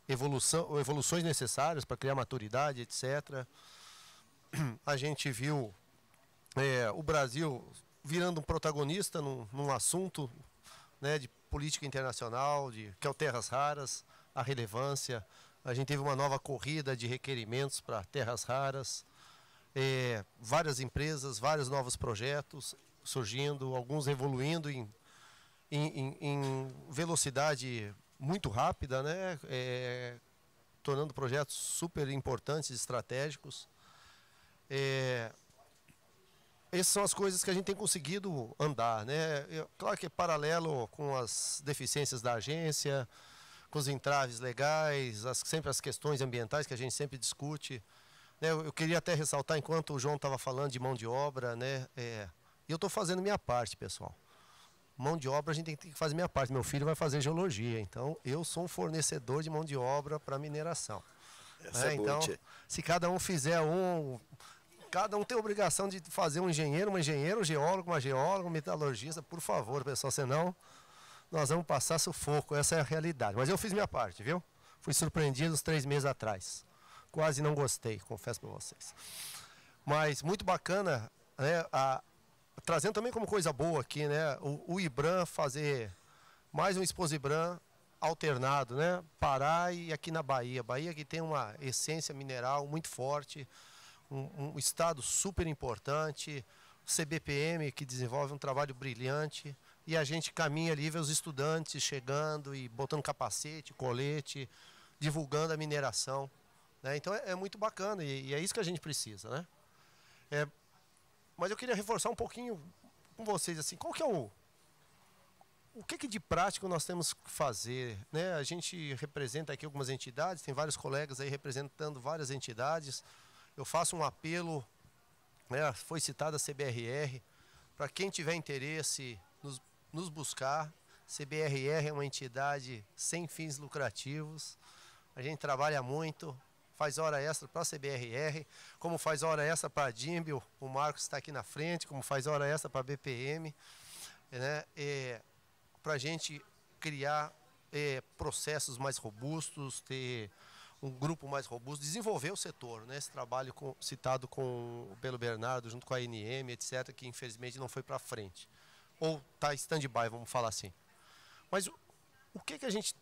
evoluções necessárias para criar maturidade, etc. A gente viu o Brasil virando um protagonista num assunto, né, de política internacional, que é o terras raras, a relevância. A gente teve uma nova corrida de requerimentos para terras raras, várias empresas, vários novos projetos surgindo, alguns evoluindo em velocidade muito rápida, né, tornando projetos super importantes, estratégicos. Essas são as coisas que a gente tem conseguido andar, né? Claro que é paralelo com as deficiências da agência, com os entraves legais, sempre as questões ambientais que a gente sempre discute, né? Eu queria até ressaltar, enquanto o João estava falando de mão de obra, né? Eu estou fazendo minha parte, pessoal. Mão de obra a gente tem que fazer minha parte. Meu filho vai fazer geologia, então eu sou um fornecedor de mão de obra para mineração. Então, se cada um fizer cada um tem a obrigação de fazer um engenheiro, uma geóloga, uma geóloga, um metalurgista, por favor, pessoal, senão nós vamos passar sufoco, essa é a realidade. Mas eu fiz minha parte, viu? Fui surpreendido uns 3 meses atrás. Quase não gostei, confesso para vocês. Mas muito bacana, né? Trazendo também como coisa boa aqui, né? O IBRAM fazer mais um Exposibram alternado, né? Pará e aqui na Bahia. Bahia que tem uma essência mineral muito forte, um estado super importante, o CBPM que desenvolve um trabalho brilhante, e a gente caminha ali, vê os estudantes chegando e botando capacete, colete, divulgando a mineração, né? Então é muito bacana e é isso que a gente precisa, né? Mas eu queria reforçar um pouquinho com vocês, assim, qual que é o que de prático nós temos que fazer, né? A gente representa aqui algumas entidades, tem vários colegas aí representando várias entidades. Eu faço um apelo, né? Foi citada a CBRR, para quem tiver interesse nos buscar. CBRR é uma entidade sem fins lucrativos, a gente trabalha muito, faz hora extra para a CBRR, como faz hora extra para a DIMB, o Marcos está aqui na frente, como faz hora extra para a BPM, né? Para a gente criar processos mais robustos, ter um grupo mais robusto, desenvolver o setor, né? Esse trabalho citado com o Belo Bernardo, junto com a ANM, etc., que infelizmente não foi para frente. Ou está stand-by, vamos falar assim. Mas o que a gente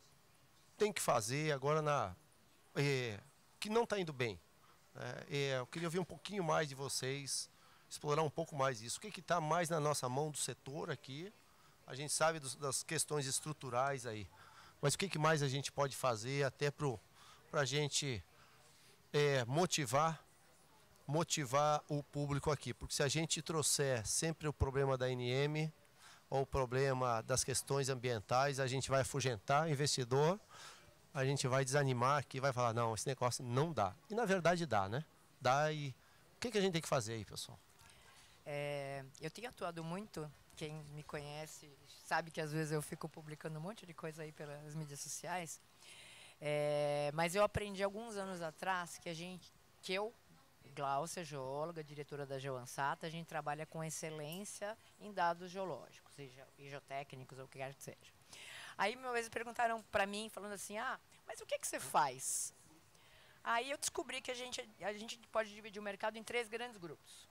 tem que fazer agora que não está indo bem? Eu queria ouvir um pouquinho mais de vocês, explorar um pouco mais isso. O que está mais na nossa mão do setor aqui? A gente sabe das questões estruturais aí. Mas o que mais a gente pode fazer até para a gente motivar o público aqui? Porque se a gente trouxer sempre o problema da ANM ou o problema das questões ambientais, a gente vai afugentar o investidor, a gente vai desanimar aqui, vai falar, não, esse negócio não dá. E na verdade dá, né? Dá. E o que a gente tem que fazer aí, pessoal? Eu tenho atuado muito, quem me conhece sabe que às vezes eu fico publicando um monte de coisa aí pelas mídias sociais, mas eu aprendi alguns anos atrás que eu, Gláucia, geóloga, diretora da GeoAnsata, a gente trabalha com excelência em dados geológicos, seja geotécnicos ou o que quer que seja. Aí uma vez perguntaram para mim, falando assim, mas o que você faz? Aí eu descobri que a gente pode dividir o mercado em 3 grandes grupos.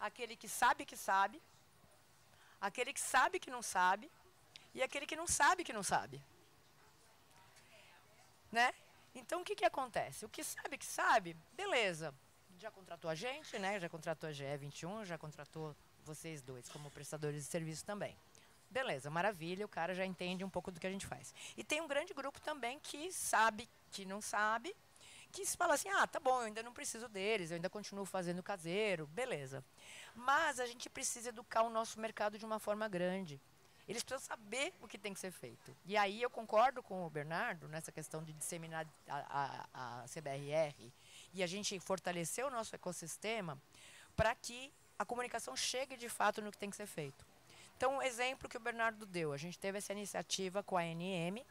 Aquele que sabe, aquele que sabe que não sabe, e aquele que não sabe que não sabe. Né? Então, o que acontece? O que sabe, beleza. Já contratou a gente, né? Já contratou a GE21, já contratou vocês dois como prestadores de serviço também. Beleza, maravilha, o cara já entende um pouco do que a gente faz. E tem um grande grupo também que sabe, que não sabe, que fala assim, tá bom, eu ainda não preciso deles, eu ainda continuo fazendo caseiro, beleza. Mas a gente precisa educar o nosso mercado de uma forma grande. Eles precisam saber o que tem que ser feito. E aí eu concordo com o Bernardo nessa questão de disseminar a CBRR e a gente fortalecer o nosso ecossistema para que a comunicação chegue de fato no que tem que ser feito. Então, um exemplo que o Bernardo deu, a gente teve essa iniciativa com a ANM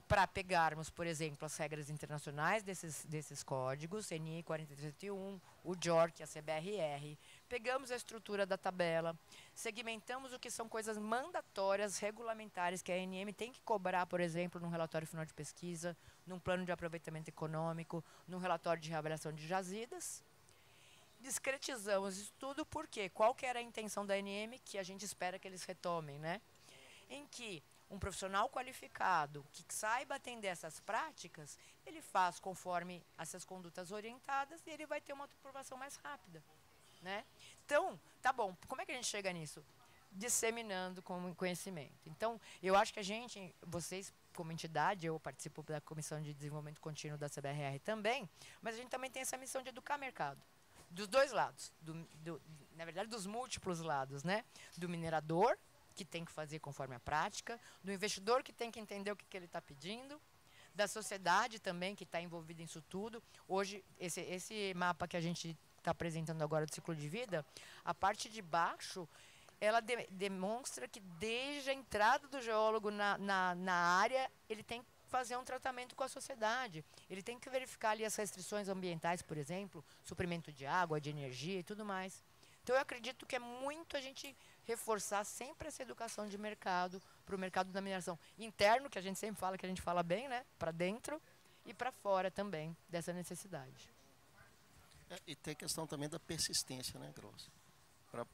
para pegarmos, por exemplo, as regras internacionais desses códigos, NI 4301, o JORC, a CBRR, pegamos a estrutura da tabela, segmentamos o que são coisas mandatórias, regulamentares, que a ANM tem que cobrar, por exemplo, num relatório final de pesquisa, num plano de aproveitamento econômico, num relatório de reavaliação de jazidas. Discretizamos isso tudo porque qual que era a intenção da ANM, que a gente espera que eles retomem, né? Em que um profissional qualificado que saiba atender essas práticas, ele faz conforme essas condutas orientadas e ele vai ter uma aprovação mais rápida, né? Então, tá bom, como é que a gente chega nisso? Disseminando com conhecimento. Então, eu acho que vocês como entidade, eu participo da Comissão de Desenvolvimento Contínuo da CBRR também, mas a gente também tem essa missão de educar o mercado. Dos dois lados, na verdade, dos múltiplos lados, né? Do minerador, que tem que fazer conforme a prática, do investidor que tem que entender o que ele está pedindo, da sociedade também que está envolvida nisso tudo. Hoje, esse mapa que a gente está apresentando agora do ciclo de vida, a parte de baixo, ela demonstra que desde a entrada do geólogo na área, ele tem que fazer um tratamento com a sociedade. Ele tem que verificar ali as restrições ambientais, por exemplo, suprimento de água, de energia e tudo mais. Então, eu acredito que é muito a gente reforçar sempre essa educação de mercado para o mercado da mineração interno, que a gente sempre fala, que a gente fala bem, né? Para dentro e para fora também dessa necessidade. E tem a questão também da persistência, né, Gross?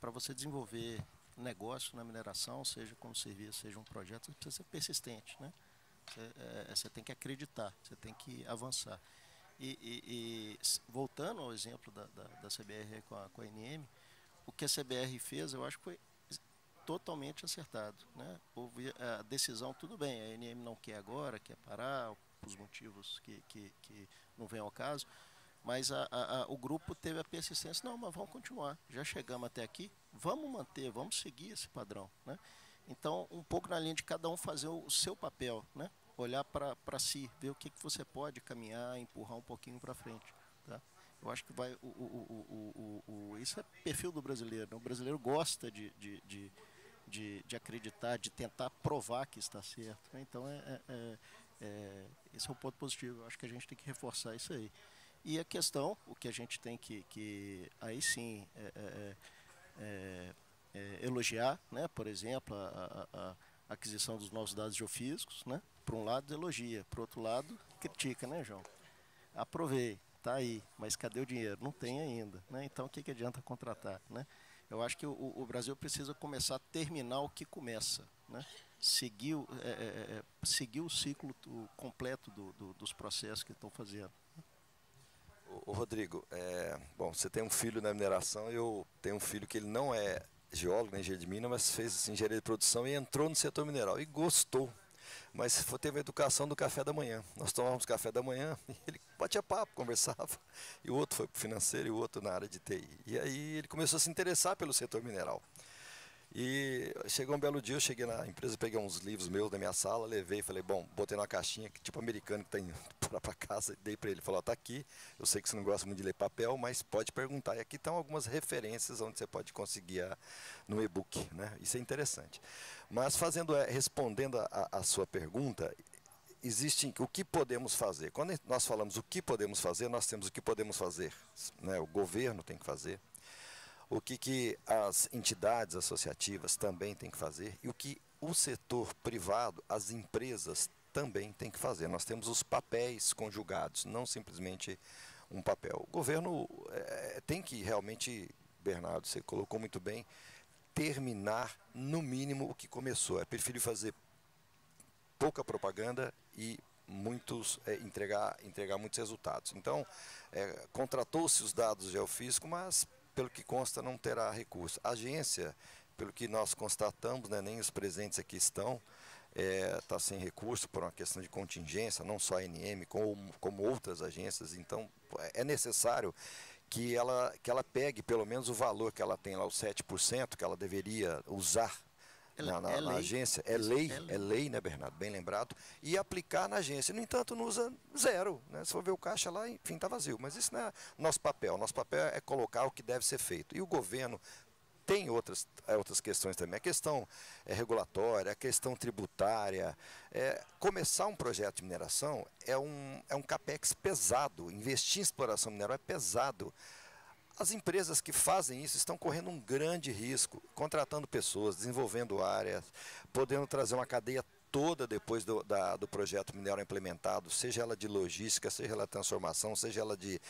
Para você desenvolver negócio na mineração, seja como serviço, seja um projeto, você precisa ser persistente, né? Você tem que acreditar, você tem que avançar. E voltando ao exemplo da CBR com a ANM, o que a CBR fez, eu acho que foi totalmente acertado, né? Houve a decisão, tudo bem, a ANM não quer agora, quer parar, por motivos que não vem ao caso, mas o grupo teve a persistência, não, mas vamos continuar, já chegamos até aqui, vamos manter, vamos seguir esse padrão, né? Então, um pouco na linha de cada um fazer o seu papel, né? Olhar para si, ver o que você pode caminhar, empurrar um pouquinho para frente, tá? Eu acho que vai isso é perfil do brasileiro, né? O brasileiro gosta de acreditar, de tentar provar que está certo, né? Então, esse é um ponto positivo. Eu acho que a gente tem que reforçar isso aí. E a questão, o que a gente tem que aí sim elogiar, né? Por exemplo, a aquisição dos novos dados geofísicos, né? Por um lado elogia, por outro lado critica, né, João? Aprovei, tá aí, mas cadê o dinheiro? Não tem ainda, né? Então o que adianta contratar, né? Eu acho que o Brasil precisa começar a terminar o que começa, né? Seguir o ciclo completo dos processos que estão fazendo. Ô Rodrigo, bom, você tem um filho na mineração, eu tenho um filho que ele não é geólogo, nem engenheiro de mina, mas fez engenharia de produção e entrou no setor mineral e gostou. Mas teve a educação do café da manhã. Nós tomávamos café da manhã e ele batia papo, conversava. E o outro foi para o financeiro e o outro na área de TI. E aí ele começou a se interessar pelo setor mineral. E chegou um belo dia, eu cheguei na empresa, peguei uns livros meus da minha sala, levei e falei, bom, botei numa caixinha, tipo americano que tem para casa, dei para ele, falou, ó, tá aqui, eu sei que você não gosta muito de ler papel, mas pode perguntar. E aqui estão algumas referências onde você pode conseguir no e-book, né? Isso é interessante. Mas respondendo a sua pergunta, existe o que podemos fazer. Quando nós falamos o que podemos fazer, nós temos o que podemos fazer, né? O governo tem que fazer. O que as entidades associativas também têm que fazer e o que o setor privado, as empresas também têm que fazer. Nós temos os papéis conjugados, não simplesmente um papel. O governo tem que realmente, Bernardo, você colocou muito bem, terminar no mínimo o que começou. É preferível fazer pouca propaganda e entregar muitos resultados. Então, contratou-se os dados do geofísico, mas, pelo que consta, não terá recurso. A agência, pelo que nós constatamos, né, nem os presentes aqui estão, está sem recurso por uma questão de contingência, não só a ANM, como outras agências. Então, é necessário que ela pegue pelo menos o valor que ela tem lá, os 7%, que ela deveria usar na agência. É lei, né, Bernardo? Bem lembrado. E aplicar na agência. No entanto, não usa zero. Né? Se for ver o caixa lá, enfim, está vazio. Mas isso não é nosso papel. Nosso papel é colocar o que deve ser feito. E o governo tem outras questões também. A questão regulatória, a questão tributária. Começar um projeto de mineração é um capex pesado. Investir em exploração mineral é pesado. As empresas que fazem isso estão correndo um grande risco, contratando pessoas, desenvolvendo áreas, podendo trazer uma cadeia toda depois do projeto mineral implementado, seja ela de logística, seja ela de transformação, seja ela de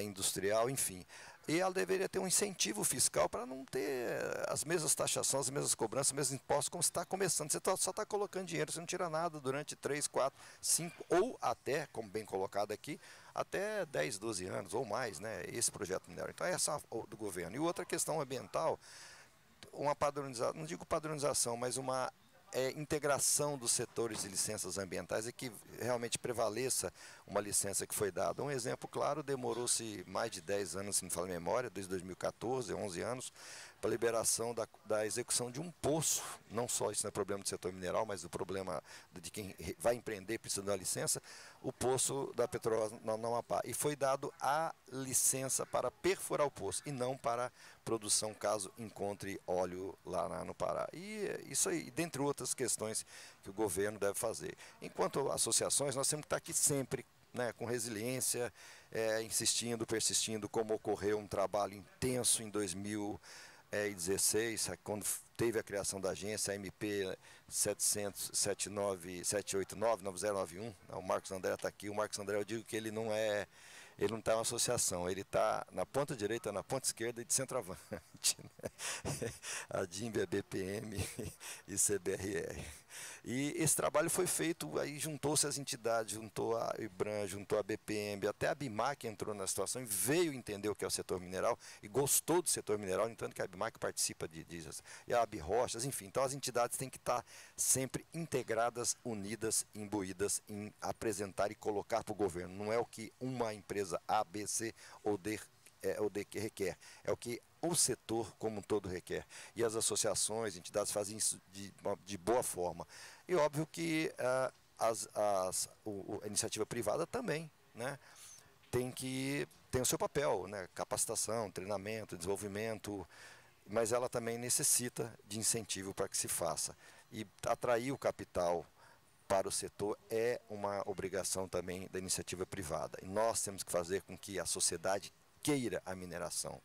industrial, enfim. E ela deveria ter um incentivo fiscal para não ter as mesmas taxações, as mesmas cobranças, os mesmos impostos, como você está começando. Você só está colocando dinheiro, você não tira nada durante 3, 4, 5 ou até, como bem colocado aqui, até 10, 12 anos ou mais, né, esse projeto mineral. Então, essa do governo. E outra questão ambiental, uma padronização, não digo padronização, mas uma integração dos setores de licenças ambientais e que realmente prevaleça uma licença que foi dada. Um exemplo claro, demorou-se mais de 10 anos, se não falo a memória, desde 2014, 11 anos, para a liberação da execução de um poço. Não só isso não é problema do setor mineral, mas o problema de quem vai empreender precisando da licença, o poço da Petrobras no Amapá. E foi dado a licença para perfurar o poço e não para produção, caso encontre óleo lá no Pará. E isso aí, dentre outras questões que o governo deve fazer. Enquanto associações, nós temos que estar aqui sempre, né, com resiliência, insistindo, persistindo, como ocorreu um trabalho intenso em 2016, quando teve a criação da agência, a MP 789-9091, o Marcos André está aqui. O Marcos André, eu digo que ele não está em uma associação, ele está na ponta direita, na ponta esquerda e de centroavante. Né? A DIMB, a BPM e CBRR. E esse trabalho foi feito, aí juntou-se as entidades, juntou a IBRAM, juntou a BPM, até a BIMAC entrou na situação e veio entender o que é o setor mineral e gostou do setor mineral, entendo que a BIMAC participa disso, e a ABROchas, enfim. Então as entidades têm que estar sempre integradas, unidas, imbuídas em apresentar e colocar para o governo. Não é o que uma empresa A, B, C ou D que requer, é o que o setor como um todo requer. E as associações, entidades fazem isso de boa forma. E óbvio que a iniciativa privada também, né, tem o seu papel, né, capacitação, treinamento, desenvolvimento, mas ela também necessita de incentivo para que se faça. E atrair o capital para o setor é uma obrigação também da iniciativa privada. E nós temos que fazer com que a sociedade queira a mineração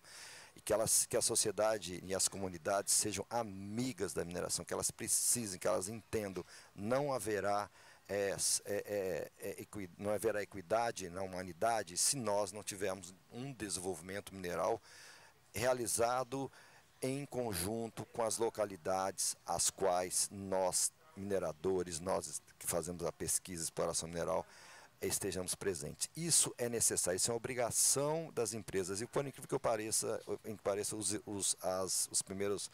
e que a sociedade e as comunidades sejam amigas da mineração, que elas precisem, que elas entendam. Não haverá equidade na humanidade se nós não tivermos um desenvolvimento mineral realizado em conjunto com as localidades às quais nós, mineradores, nós que fazemos a pesquisa e exploração mineral, estejamos presentes. Isso é necessário, isso é uma obrigação das empresas. E por incrível que pareça, os primeiros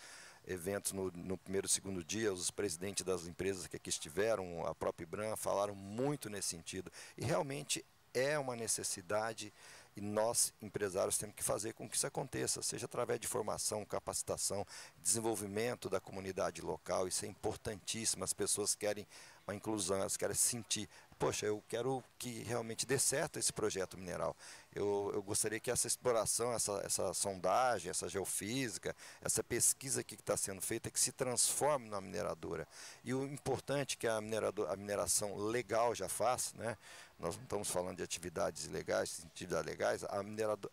eventos no primeiro e segundo dia, os presidentes das empresas que aqui estiveram, a própria IBRAM, falaram muito nesse sentido. E realmente é uma necessidade e nós, empresários, temos que fazer com que isso aconteça, seja através de formação, capacitação, desenvolvimento da comunidade local. Isso é importantíssimo. As pessoas querem a inclusão, elas querem sentir, poxa, eu quero que realmente dê certo esse projeto mineral. Eu gostaria que essa exploração, essa sondagem, essa geofísica, essa pesquisa aqui que está sendo feita, que se transforme na mineradora. E o importante que a mineração legal já faz, né? Nós não estamos falando de atividades ilegais, atividades legais.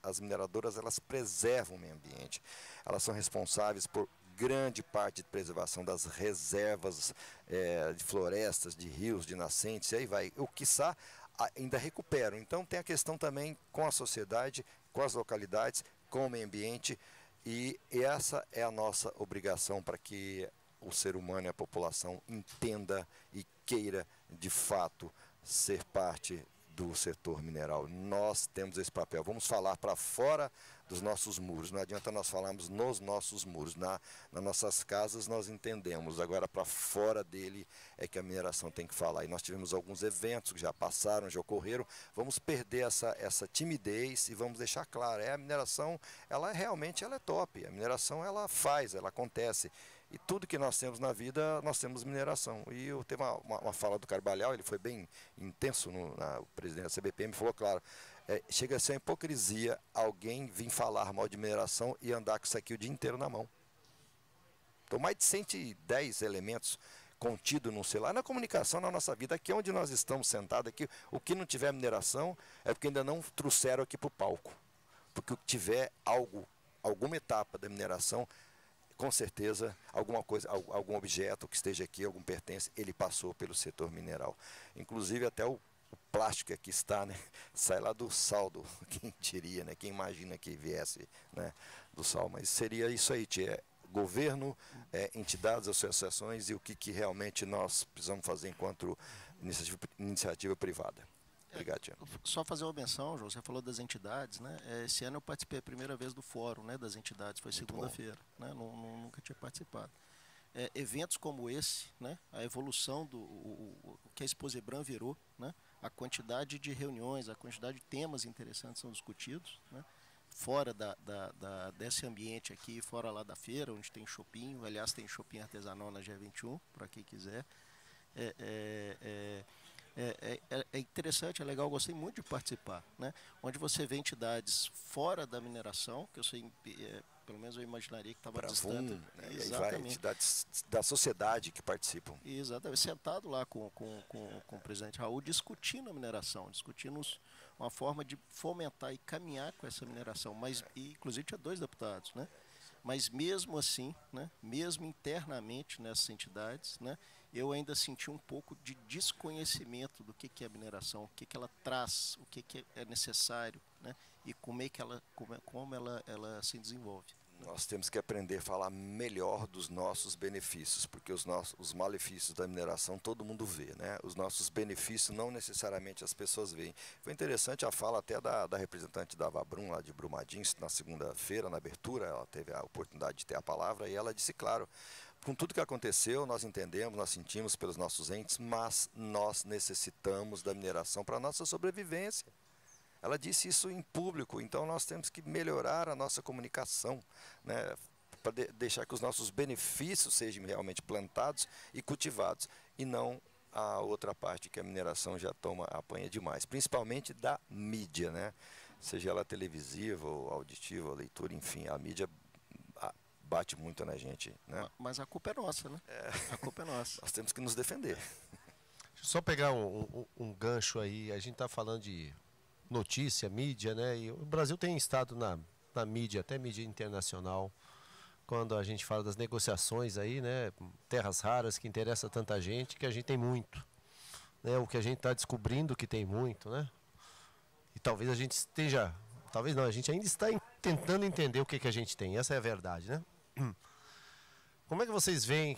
As mineradoras, elas preservam o meio ambiente. Elas são responsáveis por grande parte de preservação das reservas de florestas, de rios, de nascentes, e aí vai. O quiçá ainda recuperam. Então tem a questão também com a sociedade, com as localidades, com o meio ambiente, e essa é a nossa obrigação para que o ser humano e a população entenda e queira, de fato, ser parte do setor mineral. Nós temos esse papel. Vamos falar para fora dos nossos muros. Não adianta nós falarmos nos nossos muros. Nas nossas casas nós entendemos. Agora, para fora dele é que a mineração tem que falar. E nós tivemos alguns eventos que já passaram, já ocorreram. Vamos perder essa timidez e vamos deixar claro. A mineração, ela realmente ela é top. A mineração, ela faz, ela acontece. E tudo que nós temos na vida, nós temos mineração. E eu teve uma fala do Carvalhal, ele foi bem intenso, o presidente da CBPM falou, claro, chega a ser uma hipocrisia alguém vir falar mal de mineração e andar com isso aqui o dia inteiro na mão. Então, mais de 110 elementos contidos num celular, na comunicação, na nossa vida, aqui onde nós estamos sentados, aqui, o que não tiver mineração é porque ainda não trouxeram aqui para o palco. Porque o que tiver alguma etapa da mineração, com certeza, alguma coisa, algum objeto que esteja aqui, algum pertence, ele passou pelo setor mineral. Inclusive até o plástico que aqui está, né, sai lá do sal, quem diria, né, quem imagina que viesse, né, do sal. Mas seria isso aí, tia. Governo, entidades, associações e o que realmente nós precisamos fazer enquanto iniciativa privada. Obrigado, tia. Só fazer uma menção, João, você falou das entidades, né? Esse ano eu participei a primeira vez do fórum, né, das entidades, foi segunda-feira, né? Nunca tinha participado. Eventos como esse, né? A evolução do que a Exposebram virou, né? A quantidade de reuniões, a quantidade de temas interessantes são discutidos, né? Fora desse ambiente aqui, fora lá da feira, onde tem shopping, aliás, tem shopping artesanal na G21, para quem quiser. É interessante, é legal, eu gostei muito de participar, né? Onde você vê entidades fora da mineração, que eu sei, pelo menos eu imaginaria que estava distante. Né? E aí vai entidades da sociedade que participam. Exatamente, sentado lá com o presidente Raul, discutindo a mineração, discutindo uma forma de fomentar e caminhar com essa mineração, mas inclusive tinha 2 deputados, né? Mas mesmo assim, né, mesmo internamente nessas entidades, né, eu ainda senti um pouco de desconhecimento do que é a mineração, o que ela traz, o que é necessário, né, e como ela se desenvolve. Nós temos que aprender a falar melhor dos nossos benefícios, porque os malefícios da mineração todo mundo vê, né? Os nossos benefícios não necessariamente as pessoas veem. Foi interessante a fala até da representante da Vabrum, lá de Brumadinho, na segunda-feira, na abertura, ela teve a oportunidade de ter a palavra, e ela disse, claro, com tudo que aconteceu, nós entendemos, nós sentimos pelos nossos entes, mas nós necessitamos da mineração para a nossa sobrevivência. Ela disse isso em público, então nós temos que melhorar a nossa comunicação, né, para deixar que os nossos benefícios sejam realmente plantados e cultivados, e não a outra parte que a mineração já apanha demais, principalmente da mídia, né, seja ela televisiva, ou auditiva, ou leitura, enfim, a mídia bate muito na gente, né? Mas a culpa é nossa, né? A culpa é nossa. Nós temos que nos defender. Deixa eu só pegar um gancho aí, a gente está falando de notícia, mídia, né? E o Brasil tem estado na mídia, até mídia internacional, quando a gente fala das negociações aí, né? Terras raras que interessam tanta gente, que a gente tem muito, né? O que a gente está descobrindo que tem muito, né? E talvez a gente esteja, talvez não, a gente ainda está tentando entender o que a gente tem, essa é a verdade, né? Como é que vocês veem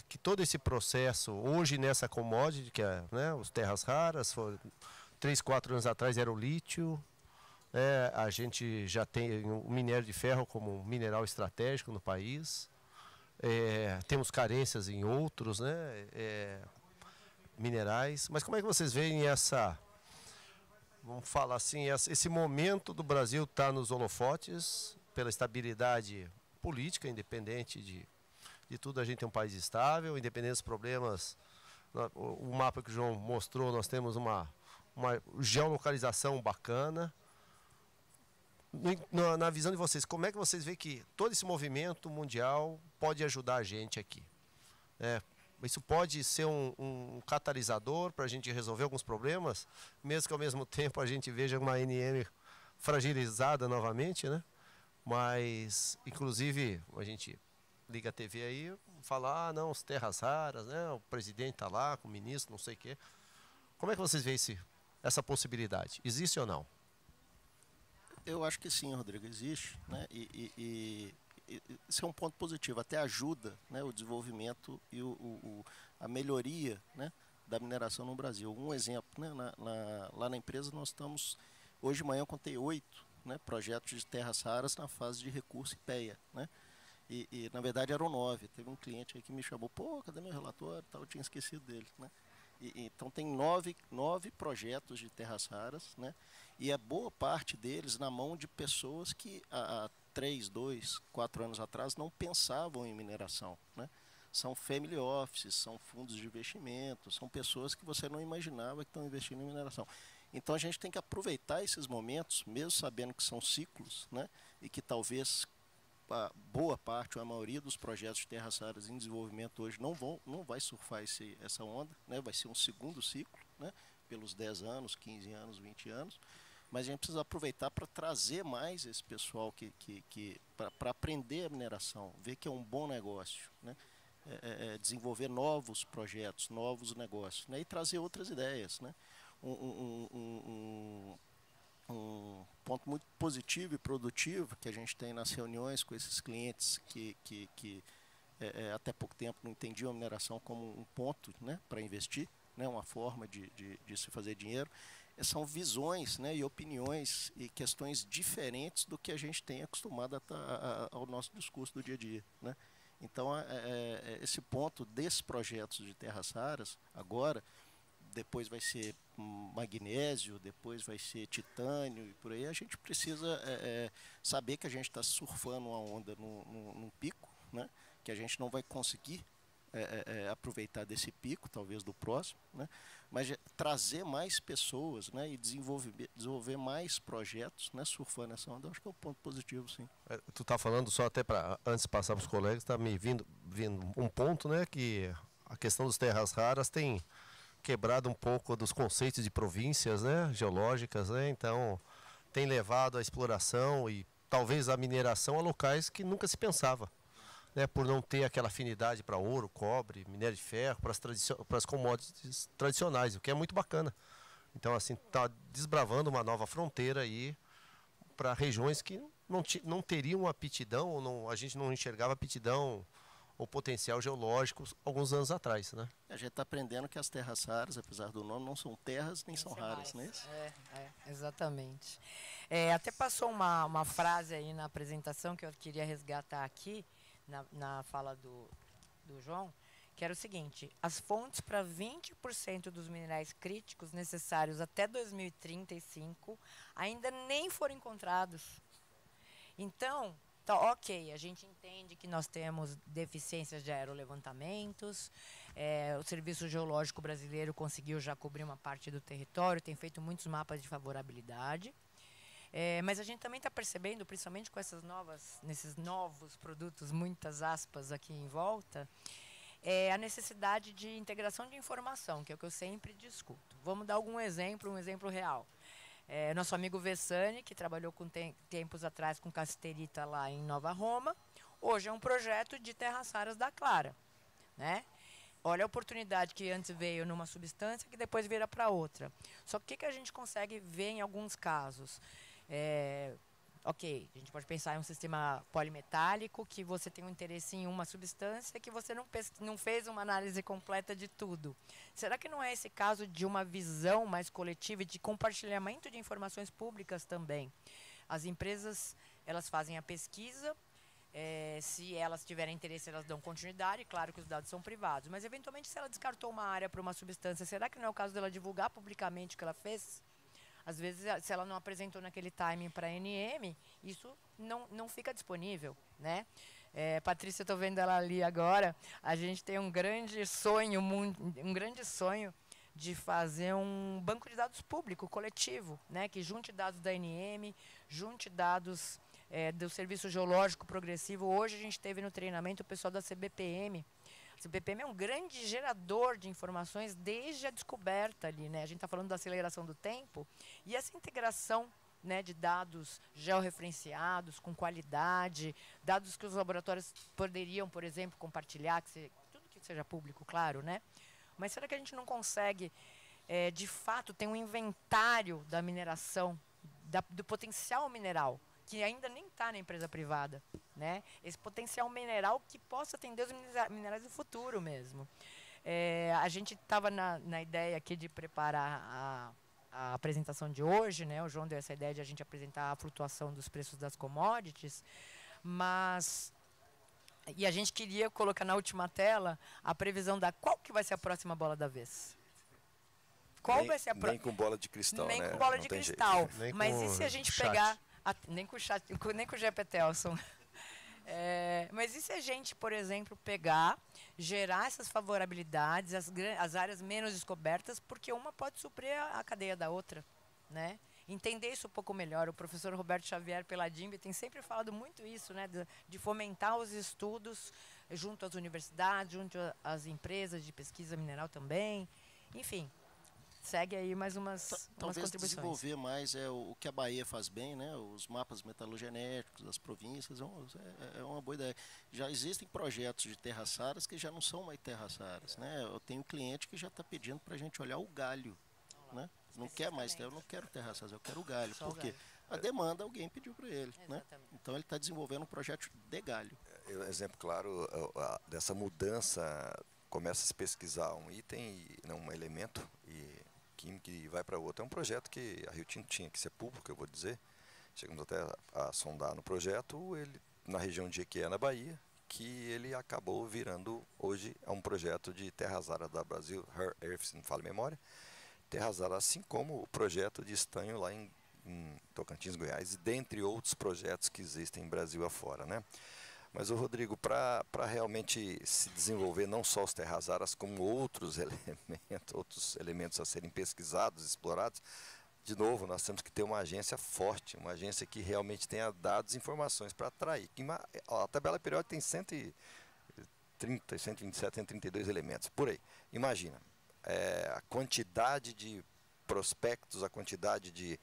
que todo esse processo, hoje nessa commodity, que é, né, os terras raras, 3, 4 anos atrás era o lítio, a gente já tem o minério de ferro como um mineral estratégico no país, temos carências em outros, né, minerais, mas como é que vocês veem vamos falar assim, esse momento do Brasil estar nos holofotes pela estabilidade política, independente de tudo, a gente tem um país estável, independente dos problemas, o mapa que o João mostrou, nós temos uma geolocalização bacana. Na visão de vocês, como é que vocês veem que todo esse movimento mundial pode ajudar a gente aqui? Isso pode ser um catalisador para a gente resolver alguns problemas, mesmo que ao mesmo tempo a gente veja uma ANM fragilizada novamente, né? Mas, inclusive, a gente liga a TV aí, fala, não, as terras raras, né? O presidente está lá, com o ministro, não sei o quê. Como é que vocês veem essa possibilidade? Existe ou não? Eu acho que sim, Rodrigo, existe, né? Isso é um ponto positivo, até ajuda, né, o desenvolvimento e a melhoria, né, da mineração no Brasil. Um exemplo, né, lá na empresa nós estamos, hoje de manhã eu contei 8, né, projetos de terras raras na fase de recurso IPEA, né? E na verdade eram 9. Teve um cliente aí que me chamou, pô, cadê meu relatório? Eu tinha esquecido dele, né? Então tem 9 projetos de terras raras, né? E a boa parte deles na mão de pessoas que há 3, 2, 4 anos atrás não pensavam em mineração, né? São family offices, são fundos de investimento, são pessoas que você não imaginava que estão investindo em mineração. Então a gente tem que aproveitar esses momentos, mesmo sabendo que são ciclos, né? E que talvez a boa parte ou a maioria dos projetos de terras raras em desenvolvimento hoje não vai surfar essa onda, né? Vai ser um segundo ciclo, né? Pelos 10 anos, 15 anos, 20 anos, mas a gente precisa aproveitar para trazer mais esse pessoal para aprender a mineração, ver que é um bom negócio, né? Desenvolver novos projetos, novos negócios, né? E trazer outras ideias, né? Um ponto muito positivo e produtivo que a gente tem nas reuniões com esses clientes que até pouco tempo não entendiam a mineração como um ponto, né, para investir, né, uma forma de se fazer dinheiro, são visões, né, e opiniões e questões diferentes do que a gente tem acostumado ao nosso discurso do dia a dia, né? Então, esse ponto desses projetos de terras raras, agora, depois vai ser magnésio, depois vai ser titânio e por aí, a gente precisa saber que a gente está surfando uma onda num pico, né? Que a gente não vai conseguir aproveitar desse pico, talvez do próximo, né? Mas trazer mais pessoas, né? E desenvolver mais projetos, né? Surfando essa onda, eu acho que é um ponto positivo, sim. Tu tá falando só até para antes de passar para os colegas, está me vindo um ponto, né? Que a questão das terras raras tem quebrado um pouco dos conceitos de províncias, né, geológicas, né? Então tem levado a exploração e talvez a mineração a locais que nunca se pensava, né, por não ter aquela afinidade para ouro, cobre, minério de ferro, para as commodities tradicionais, o que é muito bacana. Então assim está desbravando uma nova fronteira aí para regiões que não teriam aptidão, ou não, a gente não enxergava aptidão o potencial geológico alguns anos atrás, né? A gente está aprendendo que as terras raras, apesar do nome, não são terras nem são raras, não é isso? Exatamente. Até passou uma frase aí na apresentação que eu queria resgatar aqui, na fala do João, que era o seguinte: as fontes para 20% dos minerais críticos necessários até 2035 ainda nem foram encontrados. Então, tá, ok, a gente entende que nós temos deficiências de aerolevantamentos, o Serviço Geológico Brasileiro conseguiu já cobrir uma parte do território, tem feito muitos mapas de favorabilidade, mas a gente também está percebendo, principalmente com nesses novos produtos, muitas aspas aqui em volta, a necessidade de integração de informação, que é o que eu sempre discuto. Vamos dar um exemplo real. Nosso amigo Vessani, que trabalhou tempos atrás com cassiterita lá em Nova Roma, hoje é um projeto de terras raras da Clara, né? Olha a oportunidade que antes veio numa substância que depois vira para outra. Só que o que a gente consegue ver em alguns casos? Ok, a gente pode pensar em um sistema polimetálico, que você tem um interesse em uma substância que você não fez uma análise completa de tudo. Será que não é esse caso de uma visão mais coletiva e de compartilhamento de informações públicas também? As empresas, elas fazem a pesquisa, se elas tiverem interesse, elas dão continuidade, claro que os dados são privados, mas eventualmente se ela descartou uma área para uma substância, será que não é o caso dela divulgar publicamente o que ela fez? Às vezes, se ela não apresentou naquele timing para a NM, isso não fica disponível, né? Patrícia, estou vendo ela ali agora. A gente tem um grande sonho de fazer um banco de dados público, coletivo, né? Que junte dados da NM, junte dados do Serviço Geológico Progressivo. Hoje a gente teve no treinamento o pessoal da CBPM. A CBPM é um grande gerador de informações desde a descoberta ali, né? A gente está falando da aceleração do tempo e essa integração, né, de dados georreferenciados, com qualidade, dados que os laboratórios poderiam, por exemplo, compartilhar, tudo que seja público, claro, né? Mas será que a gente não consegue, de fato, ter um inventário da mineração, do potencial mineral, que ainda nem está na empresa privada, né? Esse potencial mineral que possa atender os minerais do futuro mesmo. A gente estava na ideia aqui de preparar a apresentação de hoje, né? O João deu essa ideia de a gente apresentar a flutuação dos preços das commodities, e a gente queria colocar na última tela a previsão da qual que vai ser a próxima bola da vez. Qual vai ser a Nem com bola de cristal, nem né? com bola Não de tem cristal. jeito. Mas e se a gente chat. pegar... nem com o chat, nem com o Jepetelson. Mas e se a gente, por exemplo, pegar, gerar essas favorabilidades, as áreas menos descobertas, porque uma pode suprir a cadeia da outra, né? Entender isso um pouco melhor. O professor Roberto Xavier Peladimbi tem sempre falado muito isso, né? De fomentar os estudos junto às universidades, junto às empresas de pesquisa mineral também. Enfim, segue aí mais umas Talvez contribuições. desenvolver mais o que a Bahia faz bem, né? Os mapas metalogenéticos das províncias, é uma boa ideia. Já existem projetos de terras raras que já não são mais terras raras, né? Eu tenho um cliente que já está pedindo para a gente olhar o galho, né? Não quer mais, eu não quero terras raras, eu quero o galho. Só Por o quê? galho. A demanda alguém pediu para ele, né? Exatamente. Então ele está desenvolvendo um projeto de galho. Exemplo claro dessa mudança, começa a se pesquisar um item, um elemento químico e vai para outro. É um projeto que a Rio Tinto tinha que ser público, eu vou dizer. Chegamos até a sondar no projeto, ele na região de Jequié, na Bahia, que ele acabou virando, hoje, é um projeto de terras raras da Brasil, Rare Earth, se não falo memória, terras raras, assim como o projeto de estanho lá em Tocantins, Goiás, e dentre outros projetos que existem em Brasil afora, né? Mas, Rodrigo, para realmente se desenvolver não só os terras raras, como outros elementos a serem pesquisados, explorados, de novo, nós temos que ter uma agência forte, uma agência que realmente tenha dados e informações para atrair. A tabela periódica tem 130, 127, 132 elementos, por aí. Imagina, a quantidade de prospectos, a quantidade de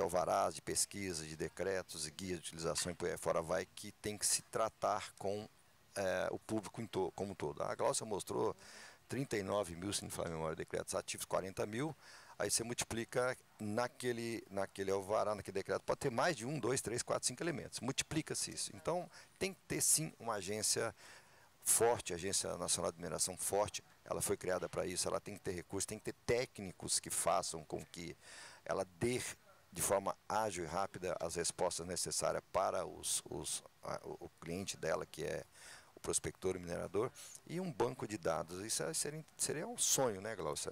alvarás, de pesquisa, de decretos e guias de utilização e por aí fora vai, que tem que se tratar com o público como um todo. A Glaucia mostrou 39 mil, se não falar a memória, decretos ativos, 40 mil, aí você multiplica naquele alvará, naquele decreto, pode ter mais de 1, 2, 3, 4, 5 elementos, multiplica-se isso. Então, tem que ter sim uma agência forte, a Agência Nacional de Mineração forte, ela foi criada para isso, ela tem que ter recursos, tem que ter técnicos que façam com que ela dê de forma ágil e rápida as respostas necessárias para o cliente dela, que é o prospector e minerador, e um banco de dados. Isso seria um sonho, né, Glaucia?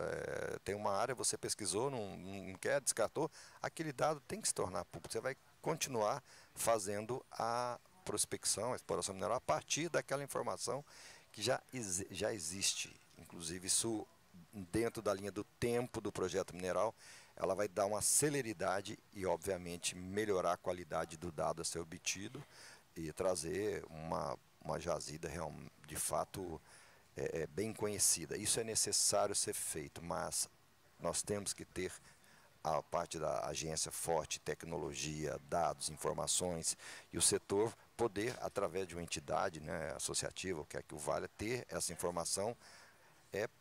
Tem uma área, você pesquisou, não quer, descartou, aquele dado tem que se tornar público. Você vai continuar fazendo a prospecção, a exploração mineral, a partir daquela informação que já existe. Inclusive, isso dentro da linha do tempo do projeto mineral, ela vai dar uma celeridade e, obviamente, melhorar a qualidade do dado a ser obtido e trazer uma jazida de fato bem conhecida. Isso é necessário ser feito, mas nós temos que ter a parte da agência forte, tecnologia, dados, informações, e o setor poder, através de uma entidade, né, associativa, o que é que o valha, ter essa informação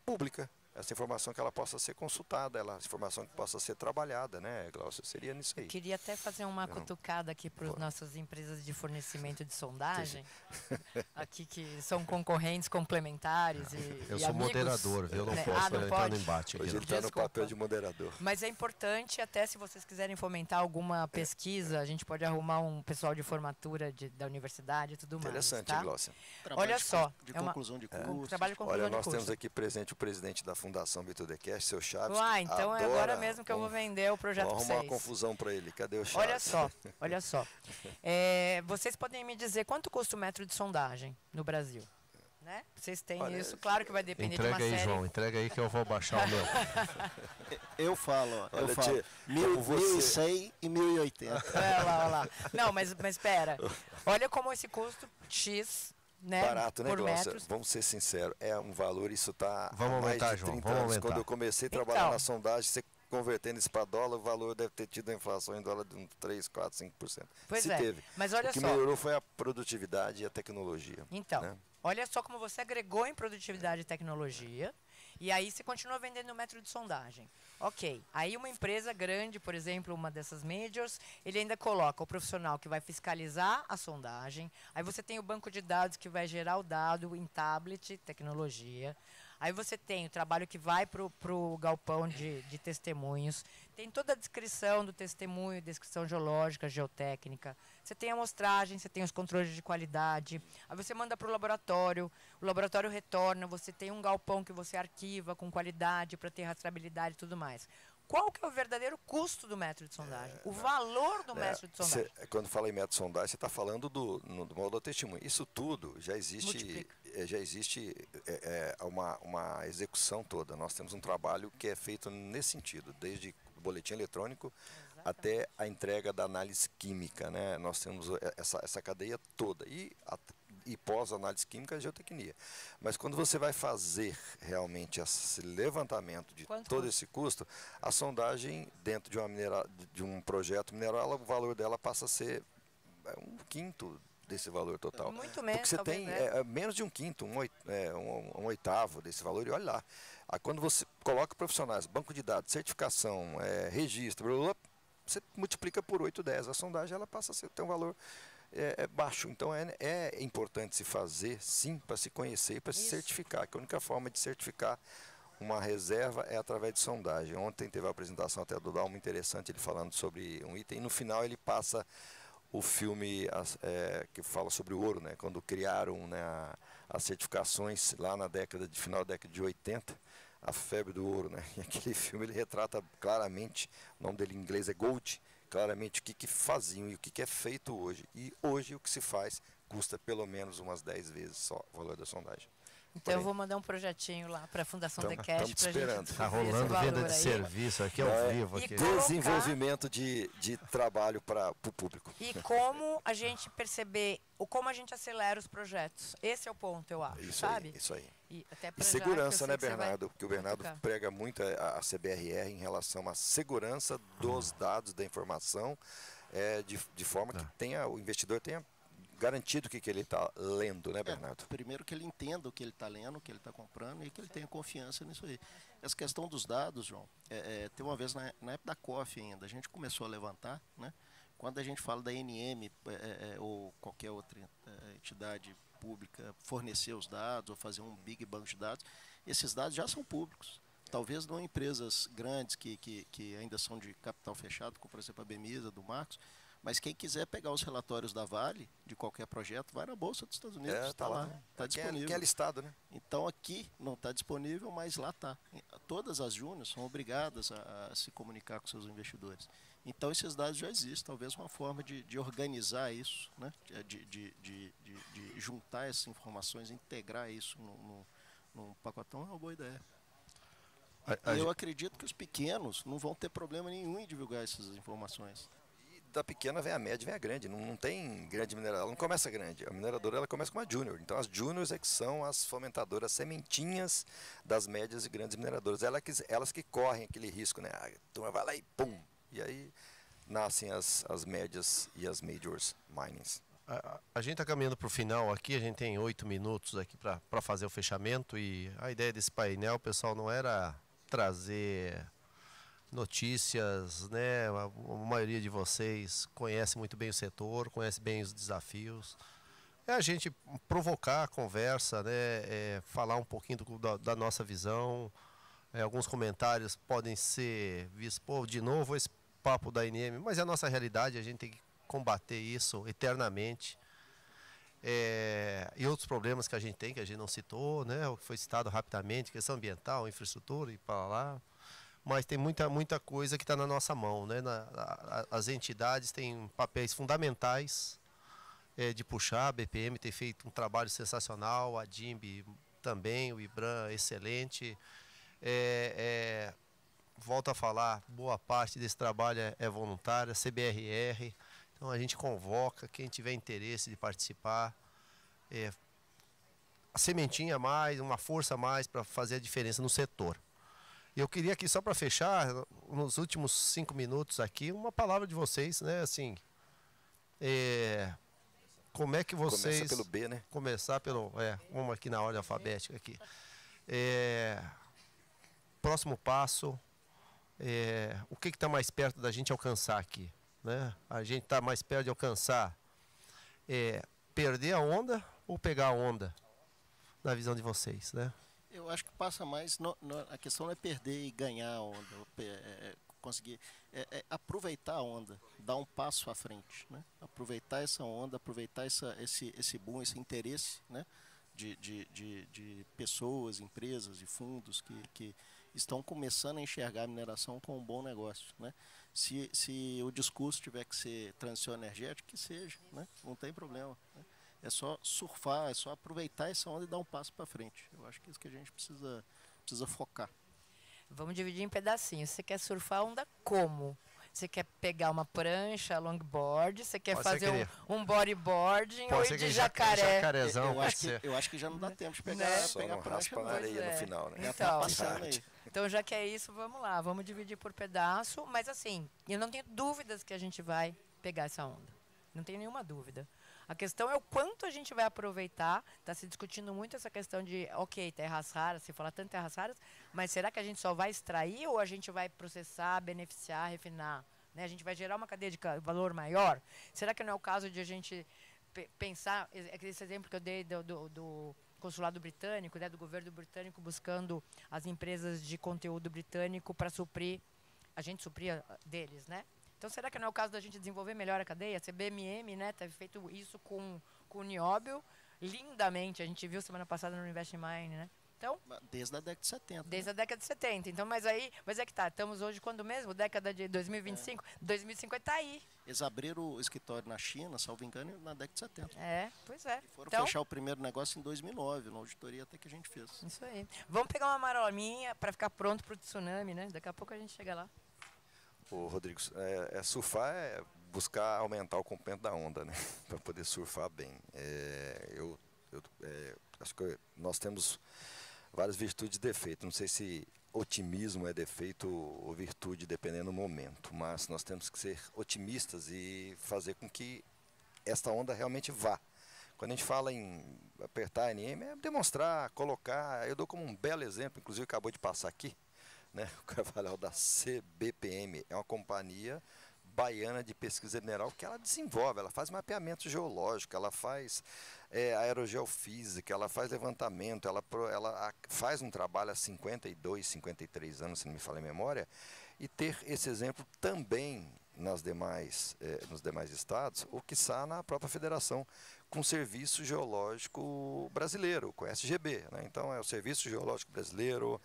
pública, essa informação que ela possa ser consultada, essa informação que possa ser trabalhada, né, Glaucia? Seria nisso aí. Queria até fazer uma cutucada aqui para as nossas empresas de fornecimento de sondagem, aqui que são concorrentes complementares Eu e sou amigos, moderador, viu? Eu não né? posso não entrar pode? no embate aqui. Hoje não. ele está no Desculpa. papel de moderador. Mas é importante, até se vocês quiserem fomentar alguma pesquisa, a gente pode arrumar um pessoal de formatura da universidade e tudo mais. Interessante, Tá? Glaucia. Olha só, De é uma- conclusão de Um curso. trabalho de conclusão Olha, de nós curso. temos aqui presente o presidente da Fundação Vitor Decast, seu Chaves. Então é agora mesmo que eu vou vender o projeto para Vamos arrumar vocês. uma confusão para ele. Cadê o Chaves? Olha só. Vocês podem me dizer quanto custa o metro de sondagem no Brasil? Né? Vocês têm Olha, isso, claro que vai depender Entrega de uma aí, série. João, entrega aí que eu vou baixar o meu. Eu falo, Olha, eu falo. tia, como você- 1.100 e 1.080. Olha lá. Não, mas espera. Olha como esse custo X, né, Barato, né, por Glaucia? metros. Vamos ser sinceros, é um valor, isso está Vamos há mais aumentar, de João, 30 vamos anos. aumentar. Quando eu comecei a trabalhar Então. na sondagem, você convertendo isso para dólar, o valor deve ter tido a inflação em dólar de uns 3, 4, 5%. Pois Se é, teve. mas olha o que só. melhorou foi a produtividade e a tecnologia. Então, né? olha só como você agregou em produtividade e tecnologia, e aí você continua vendendo o metro de sondagem. Ok, aí uma empresa grande, por exemplo, uma dessas majors, ele ainda coloca o profissional que vai fiscalizar a sondagem, aí você tem o banco de dados que vai gerar o dado em tablet, tecnologia, Aí você tem o trabalho que vai para o galpão de testemunhos, tem toda a descrição do testemunho, descrição geológica, geotécnica, você tem a amostragem, você tem os controles de qualidade, aí você manda para o laboratório retorna, você tem um galpão que você arquiva com qualidade para ter rastreabilidade e tudo mais. Qual que é o verdadeiro custo do método de sondagem? O valor do método de sondagem? Quando fala em método de sondagem, você está falando do modo do testemunho. Isso tudo já existe, uma execução toda. Nós temos um trabalho que é feito nesse sentido, desde o boletim eletrônico até a entrega da análise química, né? Nós temos essa cadeia toda. E pós-análise química, a geotecnia. Mas quando você vai fazer realmente esse levantamento de todo esse custo, a sondagem dentro de um projeto mineral, o valor dela passa a ser um quinto desse valor total. Muito menos, porque você tem menos de um quinto, um oitavo desse valor, e olha lá. Aí quando você coloca profissionais, banco de dados, certificação, registro, blá, blá, você multiplica por 8, 10. A sondagem ela passa a ter um valor baixo. Então é importante se fazer, sim, para se conhecer e para se certificar, que a única forma de certificar uma reserva é através de sondagem. Ontem teve a apresentação até do Dalmo interessante, ele falando sobre um item, e no final ele passa o filme que fala sobre o ouro, né? Quando criaram, né, as certificações lá na final da década de 80, a febre do ouro, né? E aquele filme ele retrata claramente, o nome dele em inglês é Gold, claramente o que faziam e o que é feito hoje. E hoje o que se faz custa pelo menos umas 10 vezes só o valor da sondagem. Então eu vou mandar um projetinho lá para a Fundação Decast para a gente. Está rolando venda de serviço aqui ao vivo. Aqui. Desenvolvimento de trabalho para o público. E como a gente perceber, como a gente acelera os projetos. Esse é o ponto, eu acho, sabe? Isso aí. E segurança, né, Bernardo? Porque o Bernardo prega muito a CBRR em relação à segurança dos dados, da informação, de forma que o investidor tenha garantido o que ele está lendo, né, Bernardo? Primeiro que ele entenda o que ele está lendo, o que ele está comprando e que ele tenha confiança nisso aí. Essa questão dos dados, João, tem uma vez na época da COF ainda, a gente começou a levantar, né? Quando a gente fala da NM ou qualquer outra entidade pública fornecer os dados ou fazer um big banco de dados, esses dados já são públicos. Talvez não empresas grandes que ainda são de capital fechado, como por exemplo a Bemisa, do Marcos, mas quem quiser pegar os relatórios da Vale, de qualquer projeto, vai na Bolsa dos Estados Unidos, está lá, está disponível. Que é listado, né? Então aqui não está disponível, mas lá está. Todas as júniors são obrigadas a se comunicar com seus investidores. Então esses dados já existem, talvez uma forma de organizar isso, né? de juntar essas informações, integrar isso num pacotão é uma boa ideia. Eu acredito que os pequenos não vão ter problema nenhum em divulgar essas informações. Da pequena vem a média, vem a grande. Não tem grande mineradora, ela não começa grande. A mineradora ela começa com uma júnior. Então as júniors é que são as fomentadoras, sementinhas das médias e grandes mineradoras. Elas que correm aquele risco, né? A turma vai lá e pum! E aí nascem as médias e as majors minings. A gente está caminhando para o final aqui, a gente tem 8 minutos aqui para fazer o fechamento, e a ideia desse painel, pessoal, não era trazer notícias, né? A maioria de vocês conhece muito bem o setor, conhece bem os desafios. É a gente provocar a conversa, né? Falar um pouquinho da nossa visão. Alguns comentários podem ser vistos, pô, de novo esse papo da NM, mas é a nossa realidade, a gente tem que combater isso eternamente. E outros problemas que a gente tem, que a gente não citou, né? O que foi citado rapidamente, questão ambiental, infraestrutura e para lá. Mas tem muita coisa que está na nossa mão, né? As entidades têm papéis fundamentais de puxar. A BPM tem feito um trabalho sensacional, a DIMB também, o IBRAM excelente. Volto a falar, boa parte desse trabalho é voluntária, CBRR. Então a gente convoca quem tiver interesse de participar. A sementinha a mais, uma força a mais para fazer a diferença no setor. Eu queria aqui, só para fechar, nos últimos 5 minutos aqui, uma palavra de vocês, né? Assim, como é que vocês... Começa pelo B, né? Começar pelo... vamos aqui na ordem alfabética aqui. Próximo passo, o que está mais perto da gente alcançar aqui, né? A gente está mais perto de alcançar perder a onda ou pegar a onda, na visão de vocês, né? Eu acho que passa mais, a questão não é perder e ganhar a onda, conseguir aproveitar a onda, dar um passo à frente, né? Aproveitar essa onda, aproveitar esse boom, esse interesse, né? De pessoas, empresas e fundos que estão começando a enxergar a mineração como um bom negócio, né? Se o discurso tiver que ser transição energética, que seja, né? Não tem problema, né? É só surfar, é só aproveitar essa onda e dar um passo para frente. Eu acho que é isso que a gente precisa focar. Vamos dividir em pedacinhos. Você quer surfar a onda como? Você quer pegar uma prancha, longboard? Você quer fazer um bodyboarding ou ir de jacaré? Jacarezão, eu acho que já não dá tempo de pegar, Né? Só pegar não prancha. raspa na areia no final, né? Então, Passando aí. então, já que é isso, vamos lá. Vamos dividir por pedaço. Mas assim, eu não tenho dúvidas que a gente vai pegar essa onda. Não tenho nenhuma dúvida. A questão é o quanto a gente vai aproveitar. Está se discutindo muito essa questão de, ok, terras raras, se fala tanto terras raras, mas será que a gente só vai extrair ou a gente vai processar, beneficiar, refinar? Né? A gente vai gerar uma cadeia de valor maior? Será que não é o caso de a gente pensar, esse exemplo que eu dei do consulado britânico, né, do governo britânico buscando as empresas de conteúdo britânico para suprir, a gente supria deles, né? Então, será que não é o caso da gente desenvolver melhor a cadeia? A CBMM, né, teve feito isso com o nióbio lindamente. A gente viu semana passada no Invest in Mine, né? Então, desde a década de 70. Desde a década de 70. Então, mas é que tá. Estamos hoje quando mesmo? Década de 2025? 2050 está aí. Eles abriram o escritório na China, salvo engano, na década de 70. Pois é. E foram fechar o primeiro negócio em 2009, na auditoria até que a gente fez. Isso aí. Vamos pegar uma marolinha para ficar pronto para o tsunami, né? Daqui a pouco a gente chega lá. Ô, Rodrigo, surfar é buscar aumentar o comprimento da onda, né? Para poder surfar bem. Eu acho que nós temos várias virtudes e defeitos. Não sei se otimismo é defeito ou virtude, dependendo do momento. Mas nós temos que ser otimistas e fazer com que esta onda realmente vá. Quando a gente fala em apertar a ANM, é demonstrar, colocar. Eu dou como um belo exemplo, inclusive acabou de passar aqui, né? O Carvalhal da CBPM é uma companhia baiana de pesquisa mineral que ela desenvolve, ela faz mapeamento geológico, ela faz aerogeofísica, ela faz levantamento, ela faz um trabalho há 52, 53 anos, se não me falha a memória, e ter esse exemplo também nos demais estados, ou quiçá na própria federação, com o Serviço Geológico Brasileiro, com o SGB, né? Então é o Serviço Geológico Brasileiro,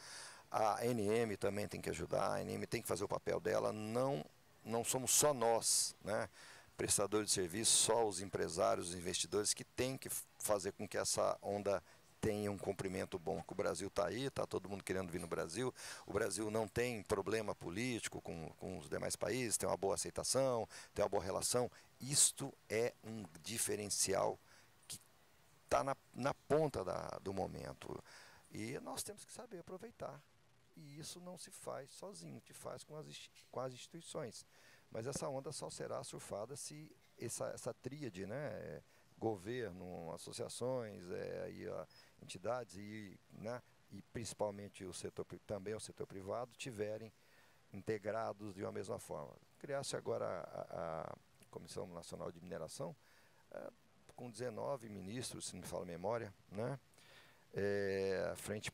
a ANM também tem que ajudar, a ANM tem que fazer o papel dela, não somos só nós, né, prestadores de serviço, só os empresários, os investidores que têm que fazer com que essa onda tenha um comprimento bom, que o Brasil está aí, está todo mundo querendo vir no Brasil, o Brasil não tem problema político com os demais países, tem uma boa aceitação, tem uma boa relação, isto é um diferencial que está na ponta do momento, e nós temos que saber aproveitar. E isso não se faz sozinho, se faz com as instituições. Mas essa onda só será surfada se essa tríade, né, governo, associações, entidades né, e principalmente também o setor privado tiverem integrados de uma mesma forma. Criasse agora a Comissão Nacional de Mineração, com 19 ministros, se não me fala a memória, né, frente.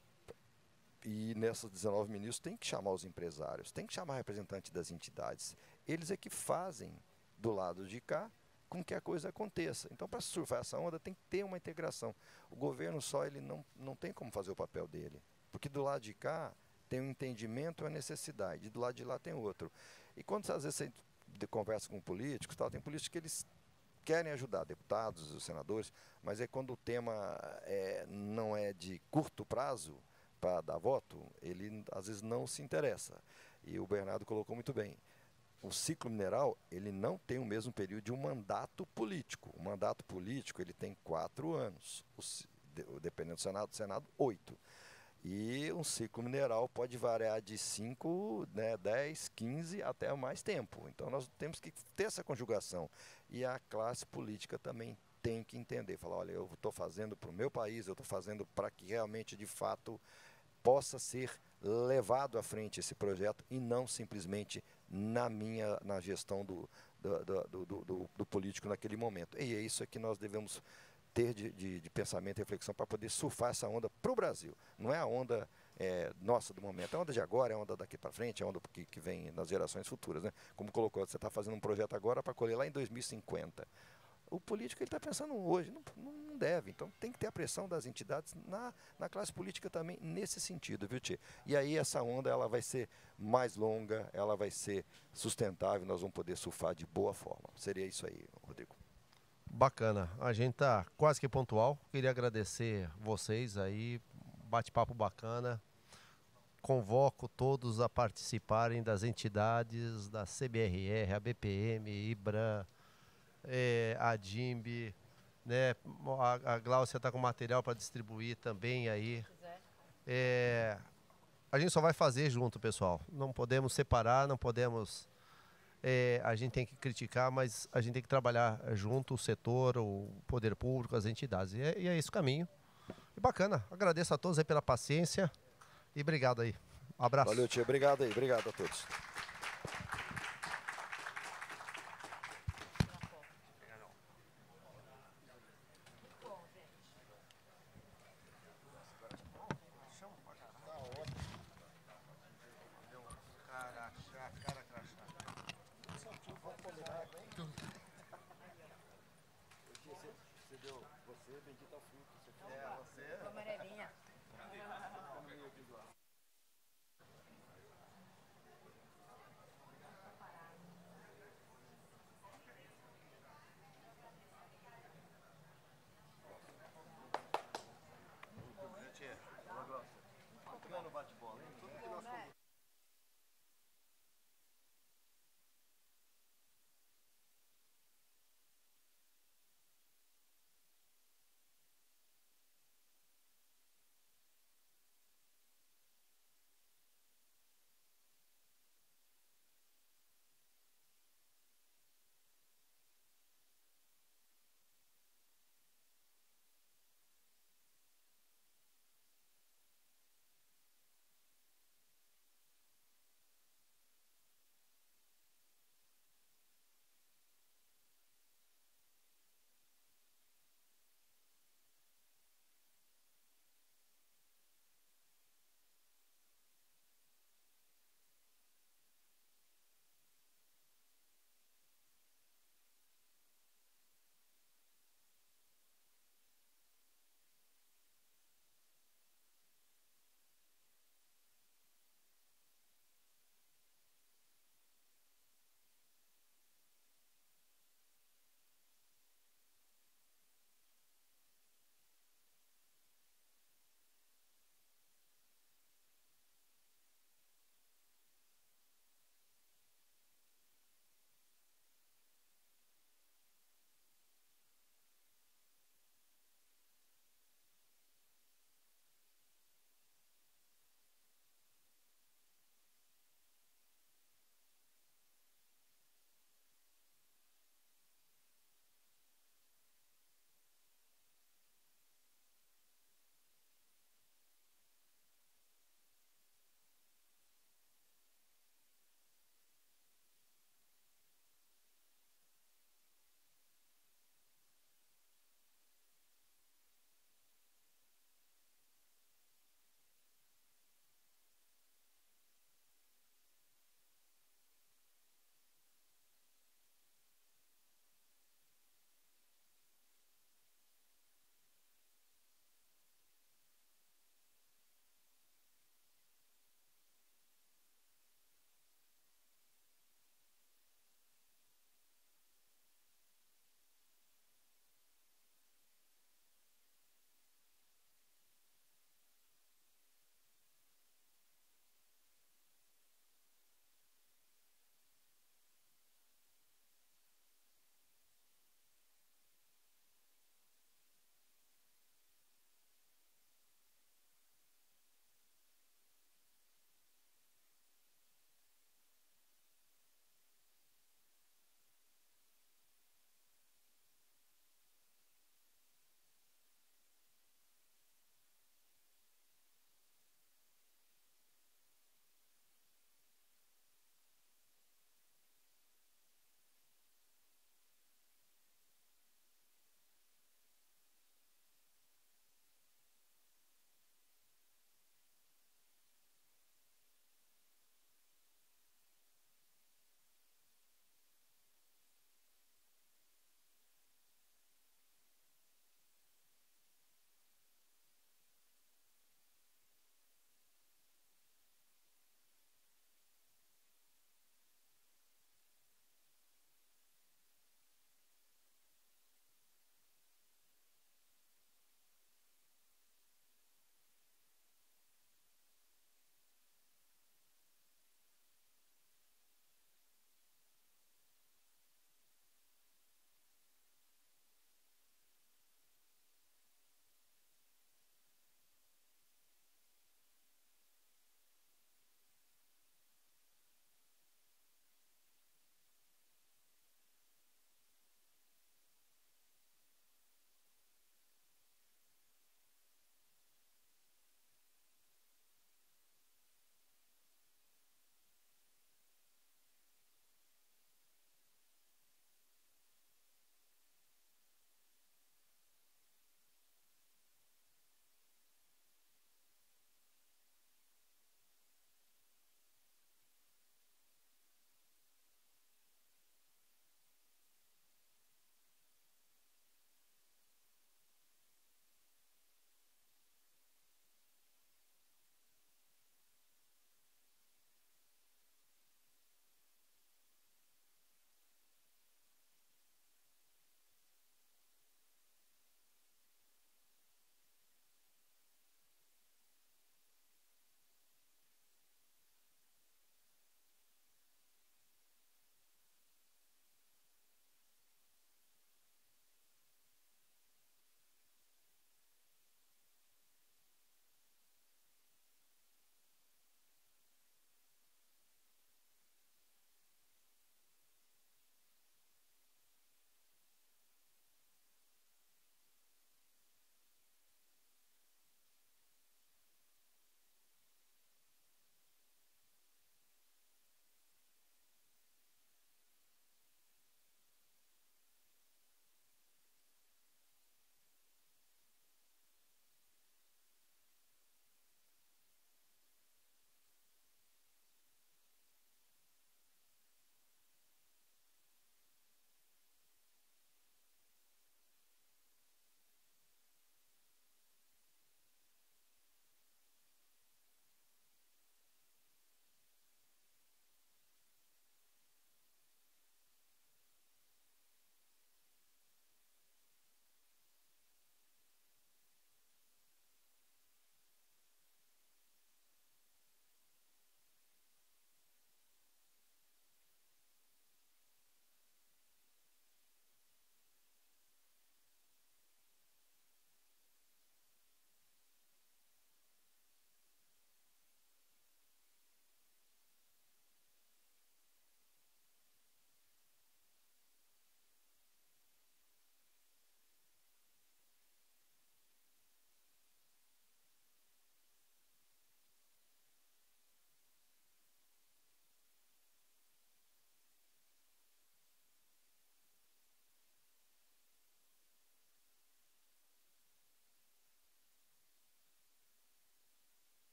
E nessas 19 ministros tem que chamar os empresários, tem que chamar representantes das entidades. Eles é que fazem do lado de cá com que a coisa aconteça. Então, para surfar essa onda tem que ter uma integração. O governo só ele não tem como fazer o papel dele, porque do lado de cá tem um entendimento e a necessidade, e do lado de lá tem outro. E quando às vezes você conversa com políticos, tem políticos que eles querem ajudar, deputados, os senadores, mas é quando o tema não é de curto prazo, para dar voto, ele às vezes não se interessa. E o Bernardo colocou muito bem. O ciclo mineral, ele não tem o mesmo período de um mandato político. O mandato político, ele tem 4 anos. Dependendo do Senado 8. E um ciclo mineral pode variar de 5, 10, 15 até mais tempo. Então nós temos que ter essa conjugação. E a classe política também tem que entender, falar, olha, eu estou fazendo para o meu país, eu estou fazendo para que realmente, de fato, possa ser levado à frente esse projeto e não simplesmente na gestão do político naquele momento. E é isso que nós devemos ter de pensamento e reflexão para poder surfar essa onda para o Brasil. Não é a onda nossa do momento, é a onda de agora, é a onda daqui para frente, é a onda que vem nas gerações futuras. Né? Como colocou, você está fazendo um projeto agora para colher lá em 2050. O político está pensando hoje, não deve. Então tem que ter a pressão das entidades na classe política também nesse sentido, viu, Tchê? E aí essa onda ela vai ser mais longa, ela vai ser sustentável, nós vamos poder surfar de boa forma. Seria isso aí, Rodrigo. Bacana, a gente tá quase que pontual. Queria agradecer vocês aí, bate-papo bacana. Convoco todos a participarem das entidades da CBRR, a BPM, IBRAM, a DIMB, né? A Gláucia está com material para distribuir também aí. A gente só vai fazer junto, pessoal. Não podemos separar, não podemos... a gente tem que criticar, mas a gente tem que trabalhar junto, o setor, o poder público, as entidades. E é esse o caminho. E bacana. Agradeço a todos aí pela paciência e obrigado aí. Abraço. Valeu, Tchê. Obrigado aí. Obrigado a todos. Você, bendito ao fruto. Você. Ficou amarelinha. Bacana o bate-bola, hein? Tudo que nós